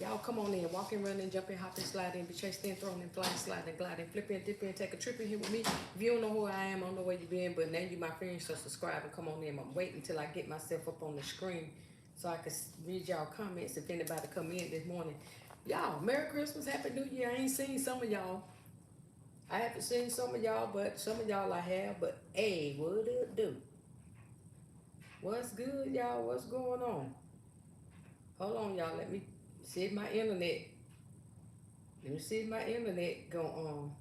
Y'all come on in, walking, running, jumping, hopping, sliding, be chasing, throwing, flying, sliding, gliding, flipping, dipping, take a trip in here with me. If you don't know who I am, I don't know where you been, but now you my friend, so subscribe and come on in. I'm waiting until I get myself up on the screen so I can read y'all comments if anybody come in this morning. Y'all, Merry Christmas, Happy New Year. I ain't seen some of y'all. I haven't seen some of y'all, but some of y'all I have. But hey, what it do? What's good, y'all? What's going on? Hold on, y'all. Let me see if my internet. Let me see if my internet gonna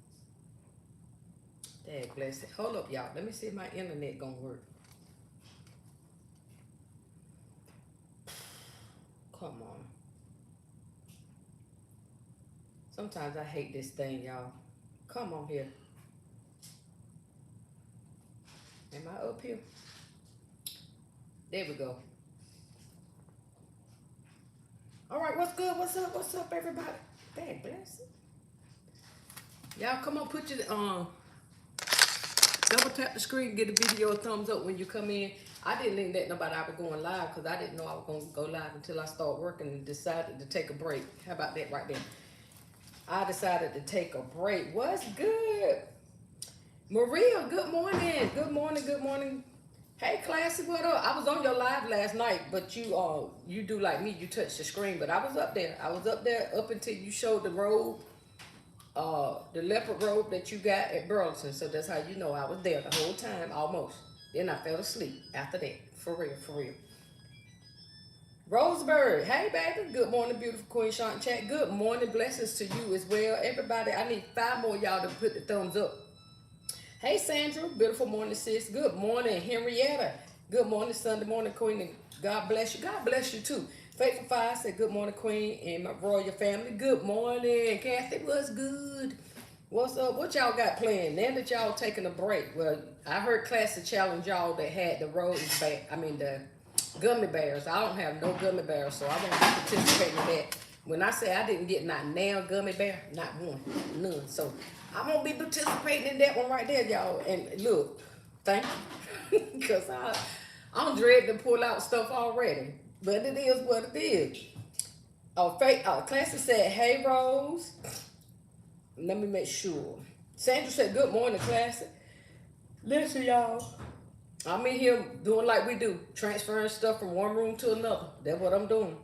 dang bless it. Hold up, y'all. Let me see if my internet gonna work. Come on. Sometimes I hate this thing, y'all. Come on here. Am I up here? There we go. All right, what's good? What's up? What's up, everybody? Dang bless it. Y'all come on, put your double tap the screen, get the video a thumbs up when you come in. I didn't think that nobody I was going live because I didn't know I was going to go live until I started working and decided to take a break. How about that right there? I decided to take a break. What's good? Maria, good morning. Good morning, good morning. Hey, Classy, what up? I was on your live last night, but you do like me, you touched the screen, but I was up there. I was up there up until you showed the robe, the leopard robe that you got at Burlington. So that's how you know I was there the whole time, almost. Then I fell asleep after that. For real, for real. Roseberry, hey baby, good morning, beautiful Queen Shaunt chat. Good morning, blessings to you as well. Everybody, I need 5 more y'all to put the thumbs up. Hey Sandra, beautiful morning sis. Good morning, Henrietta. Good morning, Sunday morning, Queen. And God bless you. God bless you too. Faithful Fire said good morning, Queen, and my royal family. Good morning, Kathy. What's good? What's up? What y'all got planned? Now that y'all taking a break. Well, I heard Classic challenge y'all that had the rose back. I mean the gummy bears. I don't have no gummy bears, so I won't be participating in that. When I say I didn't get not now gummy bear, not one, none. So I won't be participating in that one right there, y'all. And look, thank you, because I'm dreading to pull out stuff already. But it is what it is. Clancy said, "Hey Rose." Let me make sure. Sandra said, "Good morning, Classic." Listen, y'all. I'm in here doing like we do, transferring stuff from one room to another. That's what I'm doing.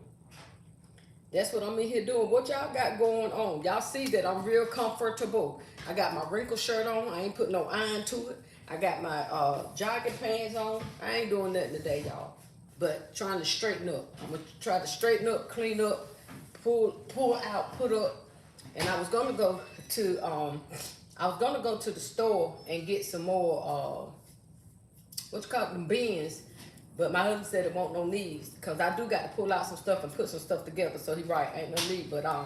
That's what I'm in here doing. What y'all got going on? Y'all see that I'm real comfortable. I got my wrinkled shirt on. I ain't put no iron to it. I got my jogging pants on. I ain't doing nothing today, y'all. But trying to straighten up. I'm going to try to straighten up, clean up, pull out, put up. And I was going to go to the store and get some more what you call them, beans, but my husband said it won't no needs because I do got to pull out some stuff and put some stuff together. So he right, ain't no need. But I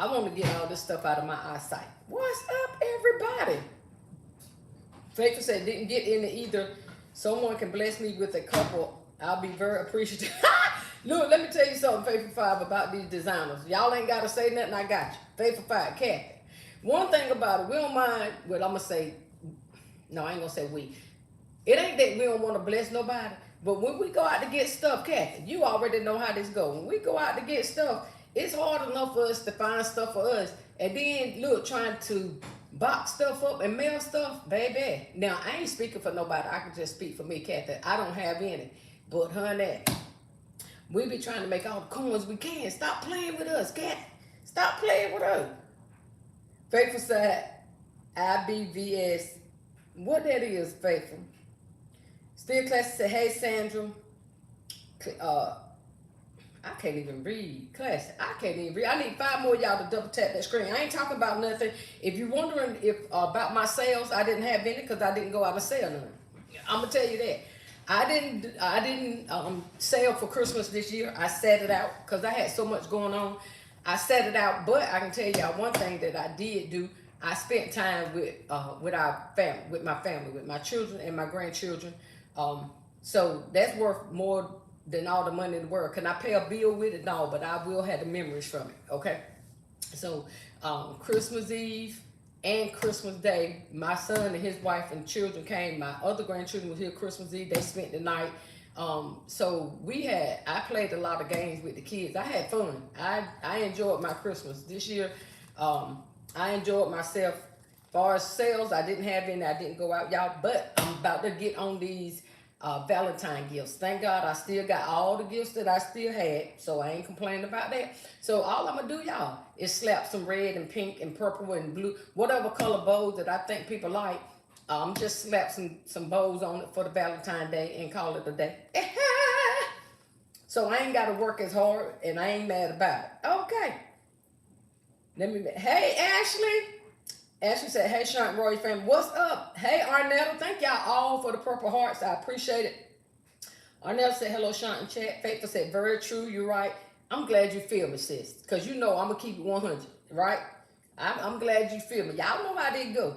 want to get all this stuff out of my eyesight. What's up, everybody? Faithful said didn't get any either. Someone can bless me with a couple. I'll be very appreciative. Look, let me tell you something, Faithful 5, about these designers. Y'all ain't got to say nothing. I got you. Faithful 5, Kathy. One thing about it, we don't mind. Well, I'm gonna say, no, I ain't gonna say we. It ain't that we don't want to bless nobody, but when we go out to get stuff, Kathy, you already know how this go. When we go out to get stuff, it's hard enough for us to find stuff for us. And then, look, trying to box stuff up and mail stuff, baby. Now, I ain't speaking for nobody. I can just speak for me, Kathy. I don't have any. But, honey, we be trying to make all the coins we can. Stop playing with us, Kathy. Stop playing with us. Faithful side, IBVS. What that is, Faithful? Still Classic said, hey, Sandra. I can't even read. Classic, I can't even read. I need 5 more y'all to double tap that screen. I ain't talking about nothing. If you're wondering if about my sales, I didn't have any because I didn't go out and sell none. I'm going to tell you that. I didn't sell for Christmas this year. I set it out because I had so much going on. I set it out, but I can tell y'all one thing that I did do. I spent time with our family, with my family, with my children and my grandchildren. So that's worth more than all the money in the world. Can I pay a bill with it? No, but I will have the memories from it, okay? So Christmas Eve and Christmas Day, my son and his wife and children came. My other grandchildren was here Christmas Eve. They spent the night. So I played a lot of games with the kids. I had fun. I enjoyed my Christmas this year. I enjoyed myself. As far as sales, I didn't have any. I didn't go out, y'all. But I'm about to get on these Valentine gifts. Thank God I still got all the gifts that I still had, so I ain't complaining about that. So all I'm gonna do, y'all, is slap some red and pink and purple and blue, whatever color bows that I think people like. Just slap some bows on it for the Valentine Day and call it a day. So I ain't got to work as hard, and I ain't mad about it. Okay. Hey, Ashley. Ashley said, hey, Shaunt Roy family, what's up? Hey, Arnetta, thank y'all all for the purple hearts. I appreciate it. Arnetta said, hello, Shaunt and chat. Faithful said, very true, you're right. I'm glad you feel me, sis, because you know I'm going to keep it 100, right? I'm glad you feel me. Y'all know how they go.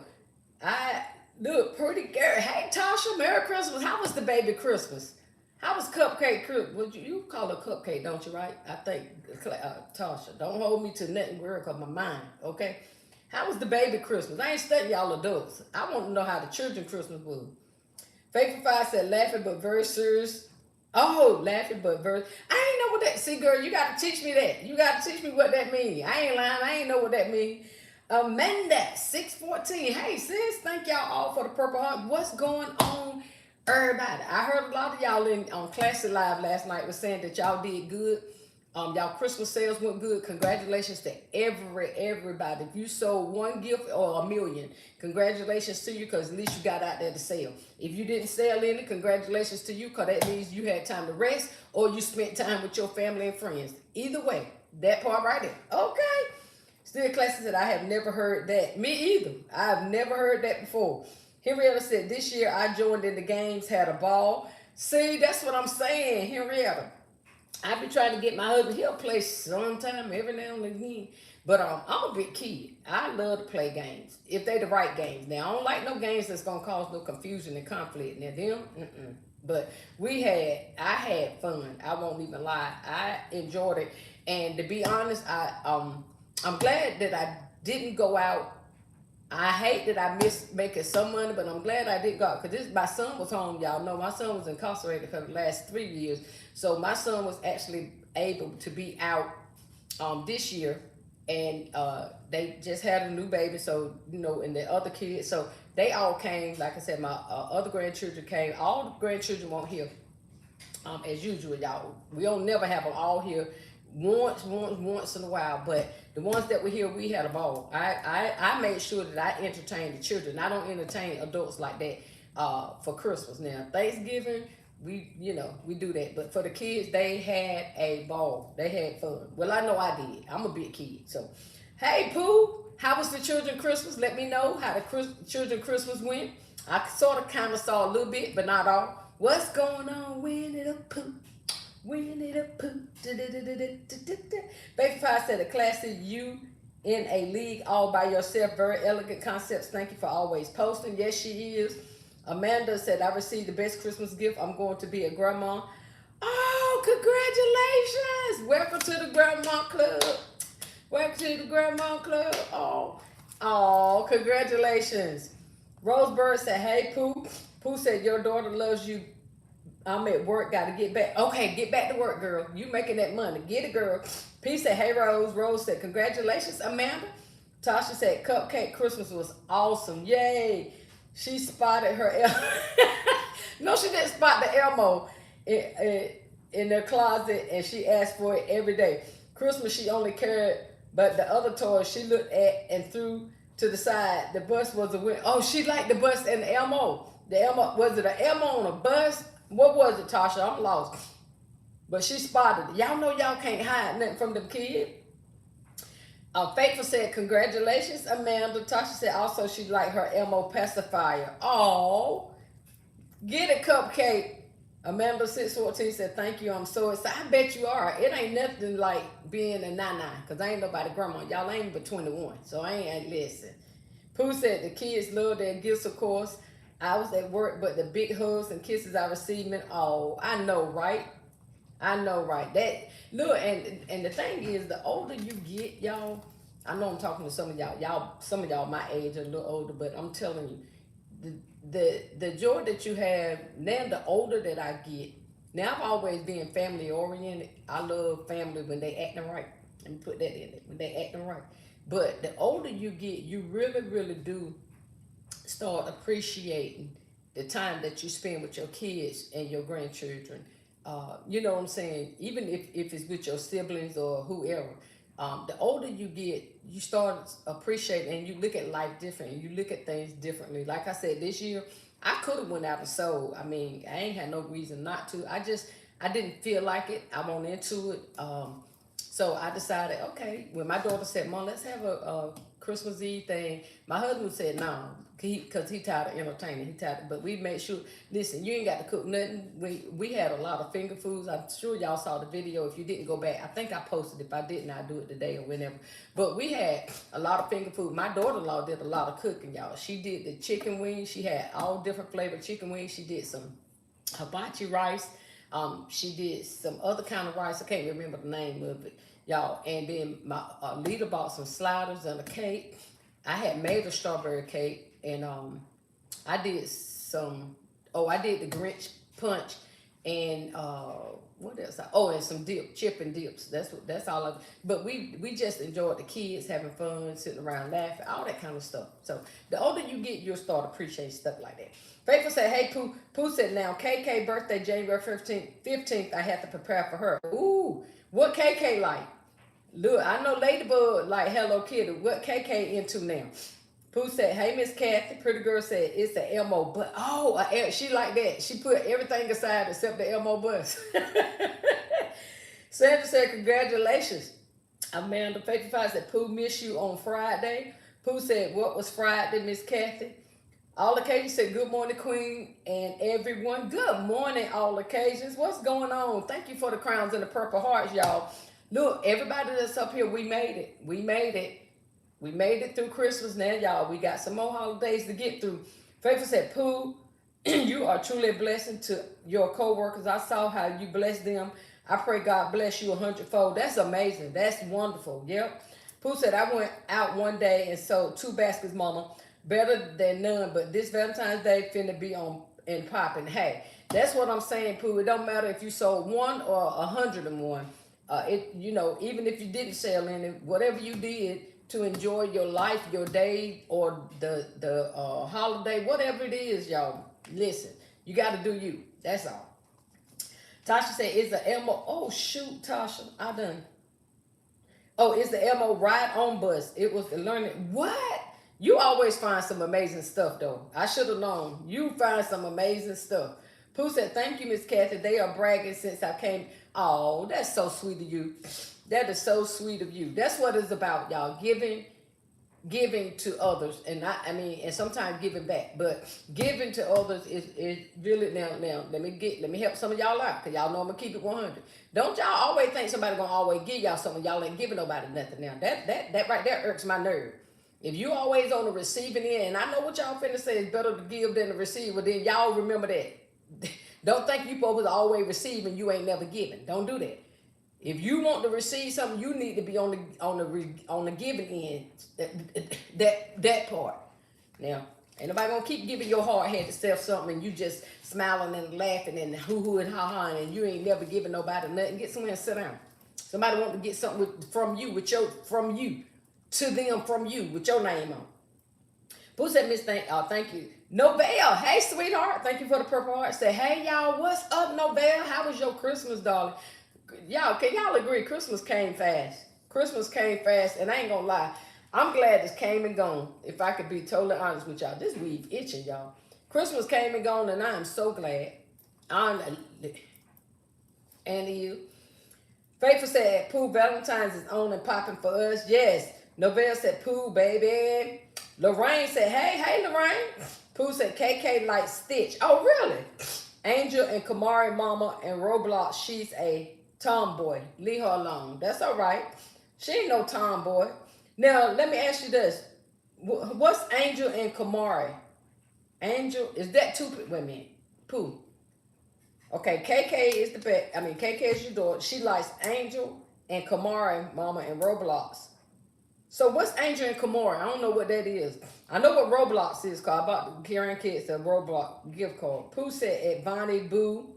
I look pretty girl. Hey, Tasha, Merry Christmas. How was the baby Christmas? How was cupcake Christmas? Well, you call it cupcake, don't you, right? I think, Tasha, don't hold me to nothing, girl, because my mind, okay? How was the baby Christmas? I ain't studying y'all adults. I want to know how the children Christmas was. Faithful Five said, laughing but very serious. Oh, laughing but very... I ain't know what that... See, girl, you got to teach me that. You got to teach me what that means. I ain't lying. I ain't know what that means. Amanda, 614. Hey, sis, thank y'all all for the purple heart. What's going on, everybody? I heard a lot of y'all on Classic Live last night was saying that y'all did good. Y'all Christmas sales went good. Congratulations to everybody. If you sold one gift or a million, congratulations to you, because at least you got out there to sell. If you didn't sell any, congratulations to you, because that means you had time to rest or you spent time with your family and friends. Either way, that part right there. Okay. Still Classic said, I have never heard that. Me either. I've never heard that before. Henrietta said, this year I joined in the games, had a ball. See, that's what I'm saying, Henrietta. I be trying to get my husband. He'll play sometime, every now and again. But I'm a big kid. I love to play games, if they the right games. Now, I don't like no games that's going to cause no confusion and conflict. Now, them, But I had fun. I won't even lie. I enjoyed it. And to be honest, I'm glad that I didn't go out. I hate that I missed making some money, but I'm glad I did go out, because my son was home. Y'all know my son was incarcerated for the last 3 years. So my son was actually able to be out this year, and they just had a new baby. So, and the other kids, so they all came. Like I said, my other grandchildren came. All the grandchildren weren't here as usual, y'all. We don't never have them all here once in a while, but the ones that were here, we had a ball. I made sure that I entertained the children. I don't entertain adults like that for Christmas. Now, Thanksgiving, we do that. But for the kids, they had a ball. They had fun. Well, I know I did. I'm a big kid. So, hey, Pooh, how was the children Christmas? Let me know how the children Christmas went. I sort of kind of saw a little bit, but not all. What's going on, Winnie the Pooh? Winnie the Pooh. Baby Pie said, a classic, you in a league all by yourself. Very elegant concepts. Thank you for always posting. Yes, she is. Amanda said, I received the best Christmas gift. I'm going to be a grandma. Oh, congratulations. Welcome to the grandma club. Welcome to the grandma club. Oh, congratulations. Rosebird said, hey, Pooh. Pooh said, your daughter loves you. I'm at work, got to get back. Okay, get back to work, girl. You making that money. Get it, girl. P said, hey, Rose. Rose said, congratulations, Amanda. Tasha said, cupcake Christmas was awesome. Yay. She spotted her. No, she didn't spot the Elmo in their closet, and she asked for it every day. Christmas, she only carried, but the other toys she looked at and threw to the side. The bus was a win. Oh, she liked the bus and the Elmo. The Elmo, was it an Elmo on a bus? What was it, Tasha? I'm lost. But she spotted it. Y'all know y'all can't hide nothing from them kids. Faithful said, congratulations, Amanda. Tasha said also she liked her Elmo pacifier. Oh, get it, cupcake. Amanda 614 said, thank you. I'm so excited. I bet you are. It ain't nothing like being a nine, because I ain't nobody grandma. Y'all ain't but 21. So I ain't listen. Pooh said the kids love their gifts, of course. I was at work, but the big hugs and kisses I received meant, oh, I know, right? I know, right? That look, and the thing is, the older you get, y'all, I know I'm talking to some of y'all. Some of y'all my age are a little older, but I'm telling you, the joy that you have now, the older that I get, Now I've always been family oriented. I love family when they acting right. Let me put that in it. When they acting right. But the older you get, you really, really do start appreciating the time that you spend with your kids and your grandchildren. You know what I'm saying? Even if it's with your siblings or whoever, the older you get, you start appreciating and you look at life different. You look at things differently. Like I said, this year, I could have went out and sold. I mean, I ain't had no reason not to. I didn't feel like it. I went into it. So I decided, okay, when my daughter said, Mom, let's have a Christmas Eve thing. My husband said, no, because he tired of entertaining. He tired, but we made sure, listen, you ain't got to cook nothing. We had a lot of finger foods. I'm sure y'all saw the video. If you didn't go back, I think I posted it. If I didn't, I'll do it today or whenever. But we had a lot of finger food. My daughter-in-law did a lot of cooking, y'all. She did the chicken wings. She had all different flavored chicken wings. She did some hibachi rice. She did some other kind of rice. I can't remember the name of it, y'all. And then my leader bought some sliders and a cake. I had made a strawberry cake, and I did some. Oh, I did the Grinch punch, and what else? And some chip and dips. That's all of it. But we just enjoyed the kids having fun, sitting around laughing, all that kind of stuff. So the older you get, you'll start appreciating stuff like that. Faithful said, hey, Pooh. Pooh said, now, KK birthday, January 15th, I have to prepare for her. Ooh, what KK like? Look, I know Ladybug like Hello Kitty. What KK into now? Pooh said, hey, Miss Kathy. Pretty girl said, it's the Elmo bus. Oh, she like that. She put everything aside except the Elmo bus. Sandra said, congratulations. Amanda Faithful said, Pooh miss you on Friday. Pooh said, what was Friday, Miss Kathy? All occasions said, good morning, Queen, and everyone. Good morning, all occasions. What's going on? Thank you for the crowns and the purple hearts, y'all. Look, everybody that's up here, we made it. We made it. We made it through Christmas now, y'all. We got some more holidays to get through. Faithful said, Pooh, you are truly a blessing to your co-workers. I saw how you blessed them. I pray God bless you 100-fold. That's amazing. That's wonderful. Yep. Pooh said, I went out one day and sold 2 baskets, Mama. Better than none, but this Valentine's Day finna be on and popping. Hey, that's what I'm saying, Pooh. It don't matter if you sold 1 or 101. Even if you didn't sell any, whatever you did to enjoy your life, your day, or the holiday, whatever it is, y'all. Listen, you got to do you. That's all. Tasha said, "Is the Elmo?" Oh shoot, Tasha, I done. Oh, it's the Elmo ride on bus. It was the learning. What? You always find some amazing stuff, though. I should have known. You find some amazing stuff. Pooh said, thank you, Miss Kathy. They are bragging since I came. Oh, that's so sweet of you. That is so sweet of you. That's what it's about, y'all. Giving to others. And and sometimes giving back. But giving to others is really, now, let me help some of y'all out. Because y'all know I'm going to keep it 100. Don't y'all always think somebody going to always give y'all something. Y'all ain't giving nobody nothing now. That right there irks my nerve. If you always on the receiving end, and I know what y'all finna say is better to give than to receive, but then y'all remember that. Don't think you supposed to always receive and you ain't never giving. Don't do that. If you want to receive something, you need to be on the giving end. That part. Now, ain't nobody gonna keep giving your hard-headed self something and you just smiling and laughing and hoo-hoo and ha-ha and you ain't never giving nobody nothing. Get somewhere and sit down. Somebody want to get something from you to them from you with your name on. Pooh said, Miss, thank you. Novelle, hey, sweetheart. Thank you for the purple heart. Say, hey, y'all, what's up, Novelle? How was your Christmas, darling? Y'all, can y'all agree? Christmas came fast. Christmas came fast, and I ain't gonna lie. I'm glad this came and gone. If I could be totally honest with y'all. This weave itching, y'all. Christmas came and gone, and I am so glad. And you. Faithful said, Pooh, Valentine's is on and popping for us. Yes. Novelle said, Pooh, baby. Lorraine said, hey, Lorraine. Pooh said, KK likes Stitch. Oh, really? Angel and Kamari mama and Roblox, she's a tomboy. Leave her alone. That's all right. She ain't no tomboy. Now, let me ask you this. What's Angel and Kamari? Angel, is that two? Wait a minute. Pooh. Okay, KK is the best. KK is your daughter. She likes Angel and Kamari mama and Roblox. So what's Angel and Kamora? I don't know what that is. I know what Roblox is called. I bought the Karen kids a Roblox gift card. Pooh said at Bonnie Boo.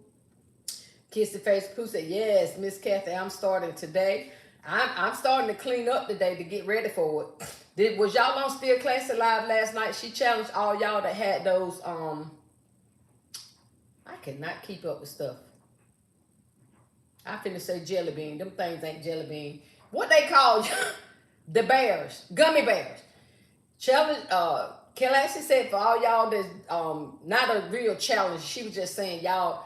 Kissy Face Pooh said, yes, Miss Kathy, I'm starting today. I'm starting to clean up today to get ready for it. Was y'all on Still Classy Live last night? She challenged all y'all that had those, I cannot keep up with stuff. I finna say jelly bean. Them things ain't jelly bean. What they call the bears, gummy bears. Challenge. Classy said for all y'all that's not a real challenge. She was just saying y'all,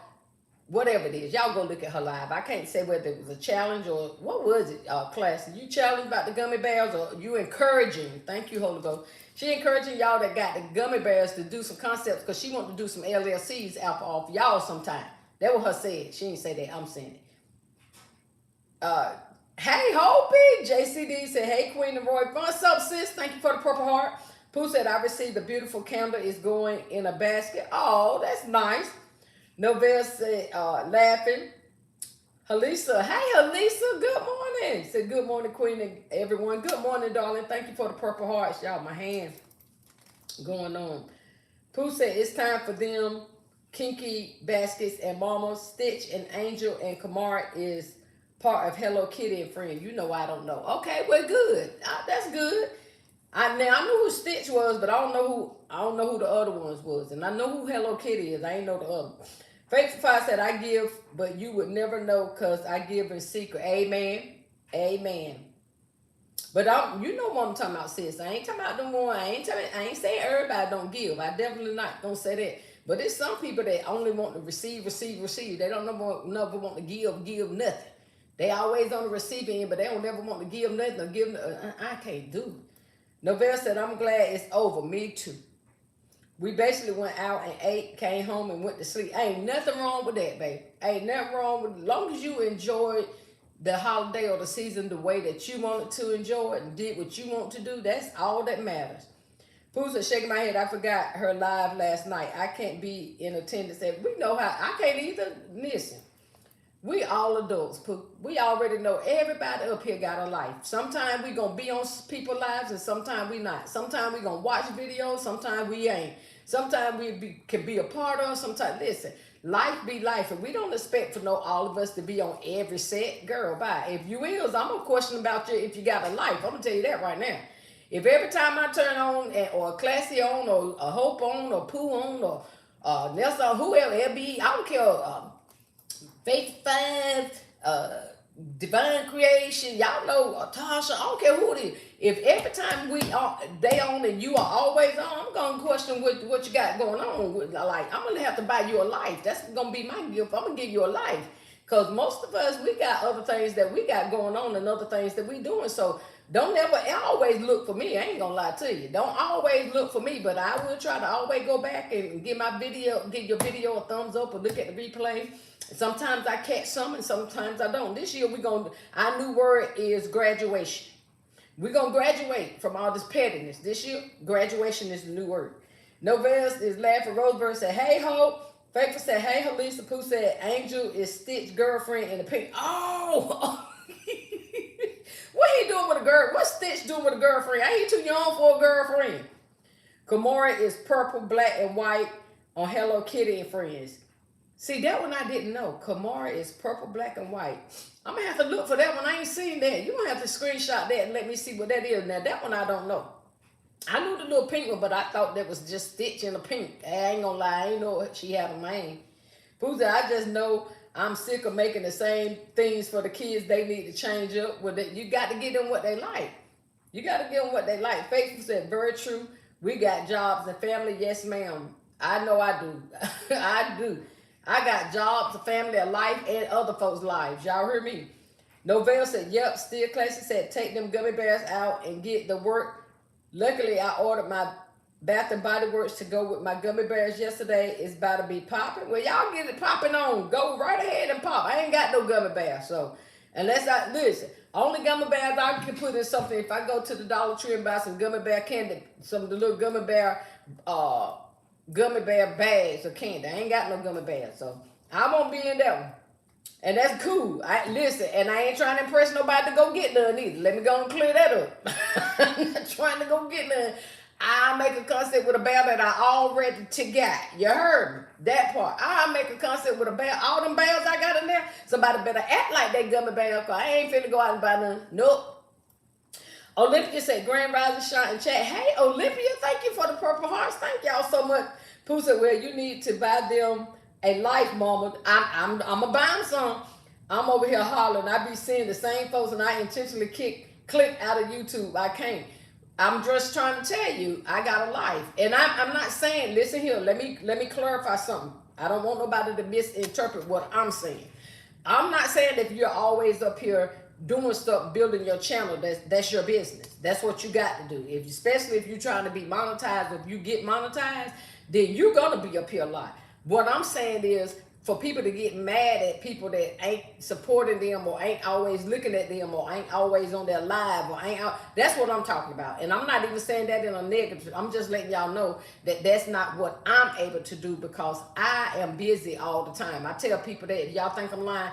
whatever it is, y'all go look at her live. I can't say whether it was a challenge or what was it. Classy, you challenged about the gummy bears or you encouraging? Thank you, Holy Ghost. She encouraging y'all that got the gummy bears to do some concepts because she want to do some LLCs out off y'all sometime. That was her said. She didn't say that. I'm saying it. Hey, Hopi. JCD said, hey, Queen and Roy. What's up, sis? Thank you for the Purple Heart. Pooh said, I received a beautiful candle. It's going in a basket. Oh, that's nice. Novelle said, laughing. Halisa, hey, Halisa, good morning. Said, good morning, Queen and everyone. Good morning, darling. Thank you for the Purple Hearts. Y'all, my hands going on. Pooh said, it's time for them. Kinky Baskets and Mama. Stitch and Angel and Kamara is part of Hello Kitty and Friend. You know I don't know. Okay, well, good. That's good. I knew who Stitch was, but I don't know who the other ones was. And I know who Hello Kitty is. I ain't know the other. Faithful Fire said, I give, but you would never know because I give in secret. Amen. Amen. But you know what I'm talking about, sis. I ain't talking about them one. I ain't saying everybody don't give. I definitely not gonna say that. But there's some people that only want to receive. They don't never want to give nothing. They always on the receiving end, but they don't never want to give nothing or I can't do it. Novelle said, I'm glad it's over. Me too. We basically went out and ate, came home and went to sleep. Ain't nothing wrong with that, baby. Ain't nothing wrong with it. As long as you enjoyed the holiday or the season the way that you wanted to enjoy it and did what you want to do, that's all that matters. Pooh said, shaking my head, I forgot her live last night. I can't be in attendance. We know how. I can't either. Listen. We all adults, Pooh. We already know everybody up here got a life. Sometimes we going to be on people's lives and sometimes we not. Sometimes we going to watch videos, sometimes we ain't. Sometimes we can be a part of, sometimes, listen, life be life. And we don't expect for all of us to be on every set. Girl, bye. If you is, I'm going to question about you if you got a life. I'm going to tell you that right now. If every time I turn on, or Classy on, or a Hope on, or Pooh on, or Nelson, whoever, LB, I don't care, Faith Five, Divine Creation, y'all know Tasha, I don't care who it is. If every time they on and you are always on, I'm gonna question what you got going on. Like, I'm gonna have to buy you a life. That's gonna be my gift. I'm gonna give you a life. Because most of us, we got other things that we got going on and other things that we doing. So don't ever always look for me. I ain't gonna lie to you. Don't always look for me, but I will try to always go back and give your video a thumbs up or look at the replay. Sometimes I catch some and sometimes I don't. This year our new word is graduation. We're gonna graduate from all this pettiness. This year, graduation is the new word. Novelle is laughing. Roseberg said, hey, Hope. Faithful said, hey, Halisa. Pooh said, Angel is Stitch's girlfriend in the pink. Oh! What he doing with a girl? What's Stitch doing with a girlfriend? Ain't he too young for a girlfriend? Kamora is purple, black, and white on Hello Kitty and Friends. See, that one I didn't know. Kamara is purple, black, and white. I'm going to have to look for that one. I ain't seen that. You're going to have to screenshot that and let me see what that is. Now, that one I don't know. I knew the little pink one, but I thought that was just Stitch in the pink. I ain't going to lie. I ain't know she had a man. Pooh, I just know I'm sick of making the same things for the kids. They need to change up. You got to give them what they like. You got to give them what they like. Faithful said, very true. We got jobs and family. Yes, ma'am. I know I do. I do. I got jobs, a family, a life, and other folks' lives. Y'all hear me? Novelle said, yep. Still Classy said, take them gummy bears out and get the work. Luckily, I ordered my Bath and Body Works to go with my gummy bears yesterday. It's about to be popping. Well, y'all get it popping on. Go right ahead and pop. I ain't got no gummy bears. So, listen, only gummy bears I can put in something. If I go to the Dollar Tree and buy some gummy bear candy, some of the little gummy bear bags of candy. I ain't got no gummy bears, so I won't be in that one. And that's cool. Listen, and I ain't trying to impress nobody to go get none either. Let me go and clear that up. I'm not trying to go get none. I'll make a concert with a band that I already got. You heard me. That part. I'll make a concert with a band. All them bands I got in there, somebody better act like they gummy band, because I ain't finna go out and buy none. Nope. Olympia said, Grand Rising Shot and chat. Hey, Olympia, thank you for the Purple Hearts. Thank y'all so much. Pooh said, well, you need to buy them a life, mama. I'm going to buy them some. I'm over here hollering. I be seeing the same folks, and I intentionally click out of YouTube. I can't. I'm just trying to tell you, I got a life. And I'm not saying, listen here, let me clarify something. I don't want nobody to misinterpret what I'm saying. I'm not saying that if you're always up here doing stuff, building your channel, that's your business. That's what you got to do. Especially if you're trying to be monetized, if you get monetized, then you're going to be up here a lot. What I'm saying is, for people to get mad at people that ain't supporting them, or ain't always looking at them, or ain't always on their live, or that's what I'm talking about. And I'm not even saying that in a negative. I'm just letting y'all know that that's not what I'm able to do, because I am busy all the time. I tell people that if y'all think I'm lying,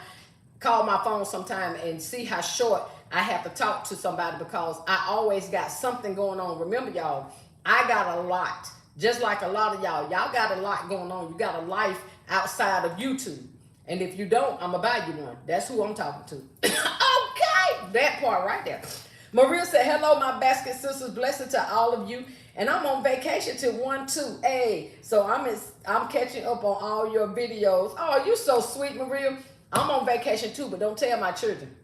call my phone sometime and see how short I have to talk to somebody, because I always got something going on. Remember, y'all, I got a lot. Just like a lot of y'all got a lot going on. You got a life outside of YouTube. And if you don't, I'm going to buy you one. That's who I'm talking to. Okay, that part right there. Maria said, hello, my Baskett sisters. Blessing to all of you. And I'm on vacation till 1-2. Hey, so I'm catching up on all your videos. Oh, you so sweet, Maria. I'm on vacation too, but don't tell my children.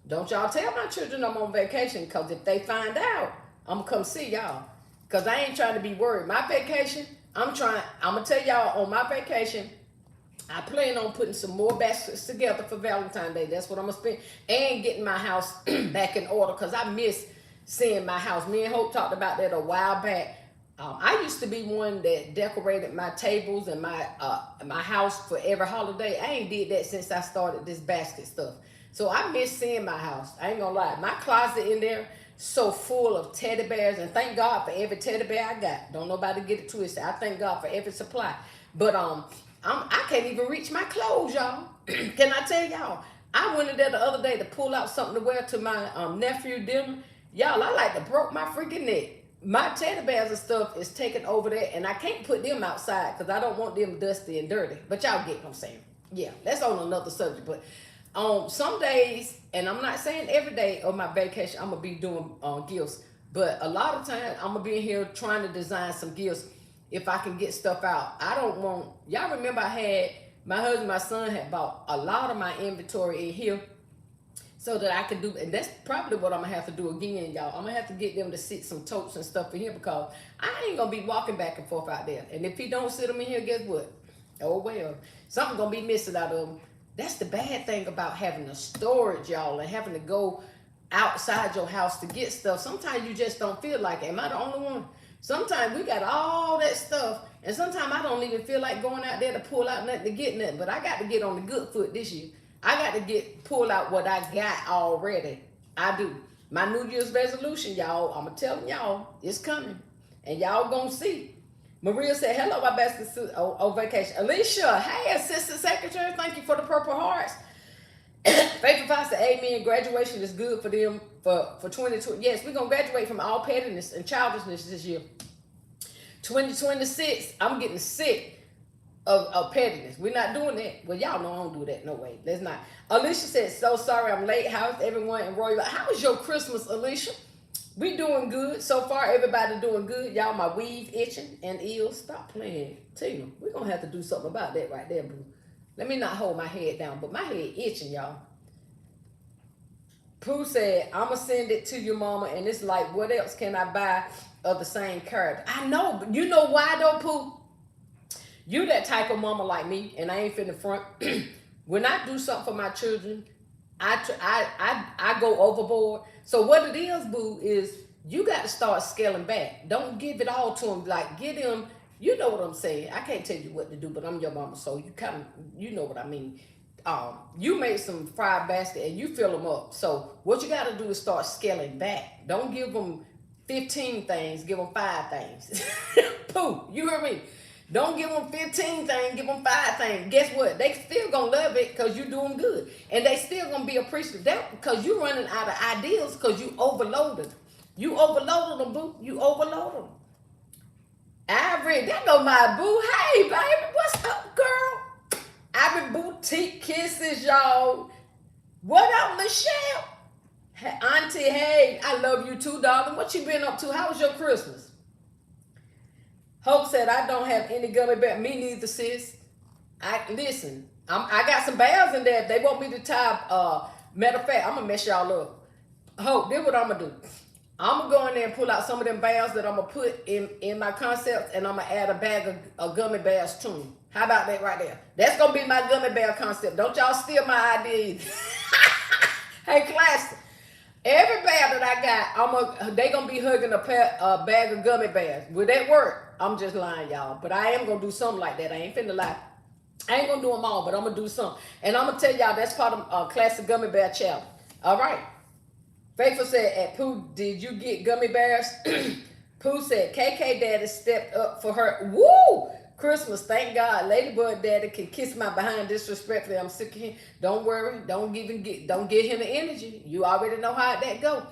Don't y'all tell my children I'm on vacation, because if they find out, I'm going to come see y'all. Because I ain't trying to be worried. My vacation, I'm going to tell y'all, on my vacation, I plan on putting some more baskets together for Valentine's Day. That's what I'm going to spend. And getting my house back in order, because I miss seeing my house. Me and Hope talked about that a while back. I used to be one that decorated my tables and my house for every holiday. I ain't did that since I started this Baskett stuff. So I miss seeing my house. I ain't going to lie. My closet in there, so full of teddy bears, and thank God for every teddy bear I got. Don't nobody get it twisted. I thank God for every supply. But I can't even reach my clothes, y'all. Can I tell y'all? I went in there the other day to pull out something to wear to my nephew dinner. Y'all, I like to broke my freaking neck. My teddy bears and stuff is taken over there, and I can't put them outside because I don't want them dusty and dirty. But y'all get what I'm saying. Yeah, that's on another subject. But on some days, and I'm not saying every day of my vacation, I'm going to be doing gifts. But a lot of times, I'm going to be in here trying to design some gifts if I can get stuff out. I don't want, y'all remember my husband, my son had bought a lot of my inventory in here so that I could do, and that's probably what I'm going to have to do again, y'all. I'm going to have to get them to sit some totes and stuff in here, because I ain't going to be walking back and forth out there. And if he don't sit them in here, guess what? Oh, well, something's going to be missing out of them. That's the bad thing about having a storage, y'all, and having to go outside your house to get stuff. Sometimes you just don't feel like it. Am I the only one? Sometimes we got all that stuff, and sometimes I don't even feel like going out there to pull out nothing to get nothing. But I got to get on the good foot this year. I got to pull out what I got already. I do. My New Year's resolution, y'all, I'm telling y'all, it's coming. And y'all gonna see. Maria said, hello, my best on vacation. Alicia, hey, Assistant Secretary, thank you for the Purple Hearts. Faithful Foster, amen. Graduation is good for them for 2020. Yes, we're going to graduate from all pettiness and childishness this year. 2026, I'm getting sick of pettiness. We're not doing that. Well, y'all know I don't do that. No way. Let's not. Alicia said, so sorry I'm late. How's everyone in Royal? How was your Christmas, Alicia? We doing good. So far, everybody doing good. Y'all, my weave itching and ill. Stop playing. Tina, we're going to have to do something about that right there, boo. Let me not hold my head down, but my head itching, y'all. Pooh said, I'm going to send it to your mama, and it's like, what else can I buy of the same character? I know, but you know why, though, Pooh? You that type of mama like me, and I ain't finna front. When I do something for my children, I go overboard. So what it is, boo, is you got to start scaling back. Don't give it all to them. Like, get them, you know what I'm saying. I can't tell you what to do, but I'm your mama, so you know what I mean. You make some fried basket and you fill them up. So what you got to do is start scaling back. Don't give them 15 things, give them 5 things. Pooh, you heard me. Don't give them 15 things, give them 5 things. Guess what? They still going to love it because you doing good. And they still going to be appreciative. That because you running out of ideas because you overloaded. You overloaded them, boo. You overloaded them. Ivory, that go my boo. Hey, baby, what's up, girl? Ivory Boutique Kisses, y'all. What up, Michelle? Hey, Auntie, hey, I love you too, darling. What you been up to? How was your Christmas? Hope said, I don't have any gummy bear. Me neither, sis. Listen, I got some bears in there. If they want me to tie, matter of fact, I'm going to mess y'all up. Hope, this what I'm going to do. I'm going to go in there and pull out some of them bears that I'm going to put in my concepts, and I'm going to add a bag of gummy bears to them. How about that right there? That's going to be my gummy bear concept. Don't y'all steal my idea either. Hey, class. Every bear that I got, they going to be hugging a bag of gummy bears. Will that work? I'm just lying, y'all. But I am going to do something like that. I ain't finna lie. I ain't going to do them all, but I'm going to do something. And I'm going to tell y'all, that's part of Classic Gummy Bear Challenge. All right. Faithful said, at Pooh, did you get gummy bears? Pooh said, KK Daddy stepped up for her. Woo! Christmas, thank God. Ladybug Daddy can kiss my behind disrespectfully. I'm sick of him. Don't worry. Don't give him the energy. You already know how that go.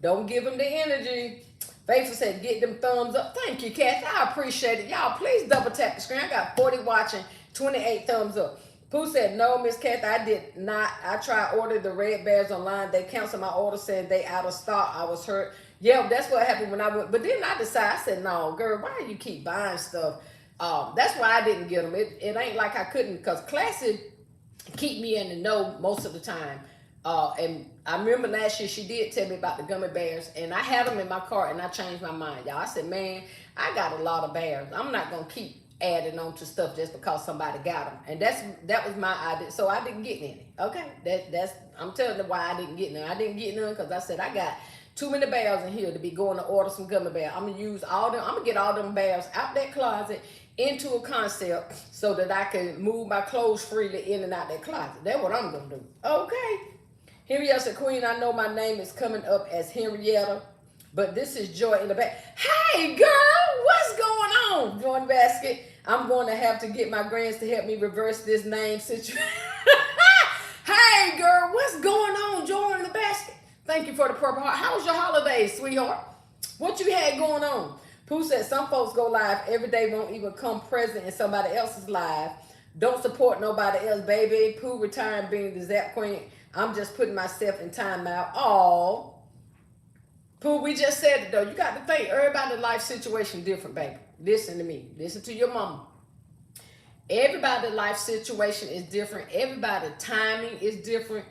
Don't give him the energy. Faithful said, get them thumbs up. Thank you, Kathy. I appreciate it. Y'all, please double tap the screen. I got 40 watching, 28 thumbs up. Pooh said, no, Miss Kathy, I did not. I tried ordering the red bears online. They canceled my order saying they out of stock. I was hurt. Yeah, that's what happened when I went. But then I decided, I said, no, girl, why do you keep buying stuff? That's why I didn't get them. It ain't like I couldn't, because Classic keep me in the know most of the time. And I remember last year she did tell me about the gummy bears, and I had them in my cart, and I changed my mind, y'all. I said, man, I got a lot of bears. I'm not going to keep adding on to stuff just because somebody got them. And that was my idea. So I didn't get any. Okay, I'm telling you why I didn't get none. I didn't get none because I said I got too many bears in here to be going to order some gummy bears. I'm gonna get all them bears out that closet into a concept so that I can move my clothes freely in and out that closet. That's what I'm gonna do. Okay. Henrietta said, Queen, I know my name is coming up as Henrietta, but this is Joy in the back. Hey girl, what's going on? Joy in the Baskett. I'm going to have to get my grands to help me reverse this name situation. Hey girl, what's going on? Joy in the Baskett. Thank you for the purple heart. How was your holidays, sweetheart? What you had going on? Pooh said, some folks go live every day, won't even come present in somebody else's live. Don't support nobody else, baby. Pooh retiring being the Zap Queen. I'm just putting myself in timeout. Oh, Pooh, we just said it though. You got to think, everybody's life situation different, baby. Listen to me. Listen to your mama. Everybody's life situation is different. Everybody's timing is different.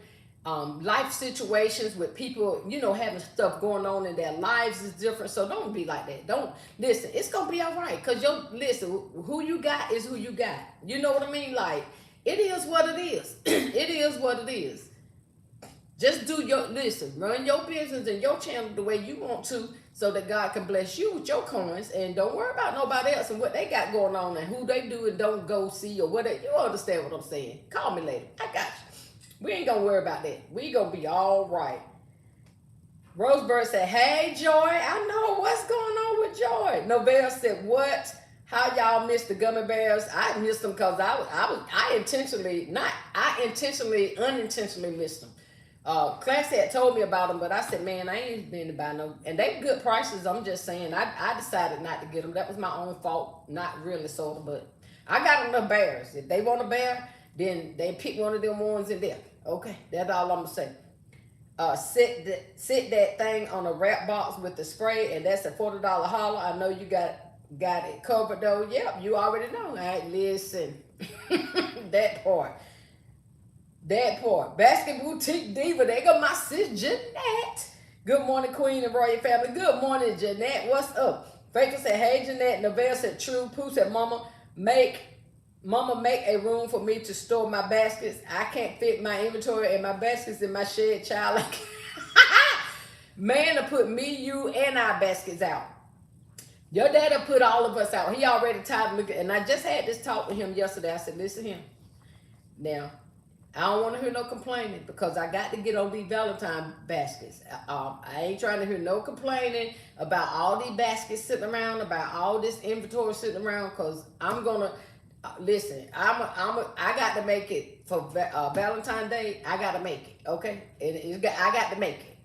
Life situations with people, having stuff going on in their lives is different. So don't be like that. Don't listen. It's gonna be all right. Cause who you got is who you got. You know what I mean? Like, it is what it is. It is what it is. Just run your business and your channel the way you want to, so that God can bless you with your coins, and don't worry about nobody else and what they got going on and who they do and don't go see or whatever. You understand what I'm saying? Call me later. I got you. We ain't gonna worry about that. We gonna be all right. Rosebird said, hey, Joy. I know what's going on with Joy. Novelle said, what? How y'all missed the gummy bears? I missed them because unintentionally missed them. Class had told me about them, but I said, man, I ain't been to buy no, and they good prices. I'm just saying, I decided not to get them. That was my own fault, not really sort of, but I got enough bears. If they want a bear, then they pick one of them ones in there. Okay, that's all I'm gonna say. Sit that thing on a wrap box with the spray, and that's a $40 holler. I know you got it covered though. Yep, you already know. All right, listen, that part. Baskett Boutique Diva. They got my sis Jeanette. Good morning, Queen and Royal family. Good morning, Jeanette. What's up? Faithful said, hey, Jeanette. Novelle said, true. Pooh said, Mama, make a room for me to store my baskets. I can't fit my inventory and my baskets in my shed, child. Man, to put me, you, and our baskets out. Your dad'll put all of us out. He already tired of looking. And I just had this talk with him yesterday. I said, listen here. Now, I don't want to hear no complaining, because I got to get on these Valentine baskets. I ain't trying to hear no complaining about all these baskets sitting around, about all this inventory sitting around, because I'm going to, listen, I got to make it for Valentine's Day. I got to make it, okay? I got to make it.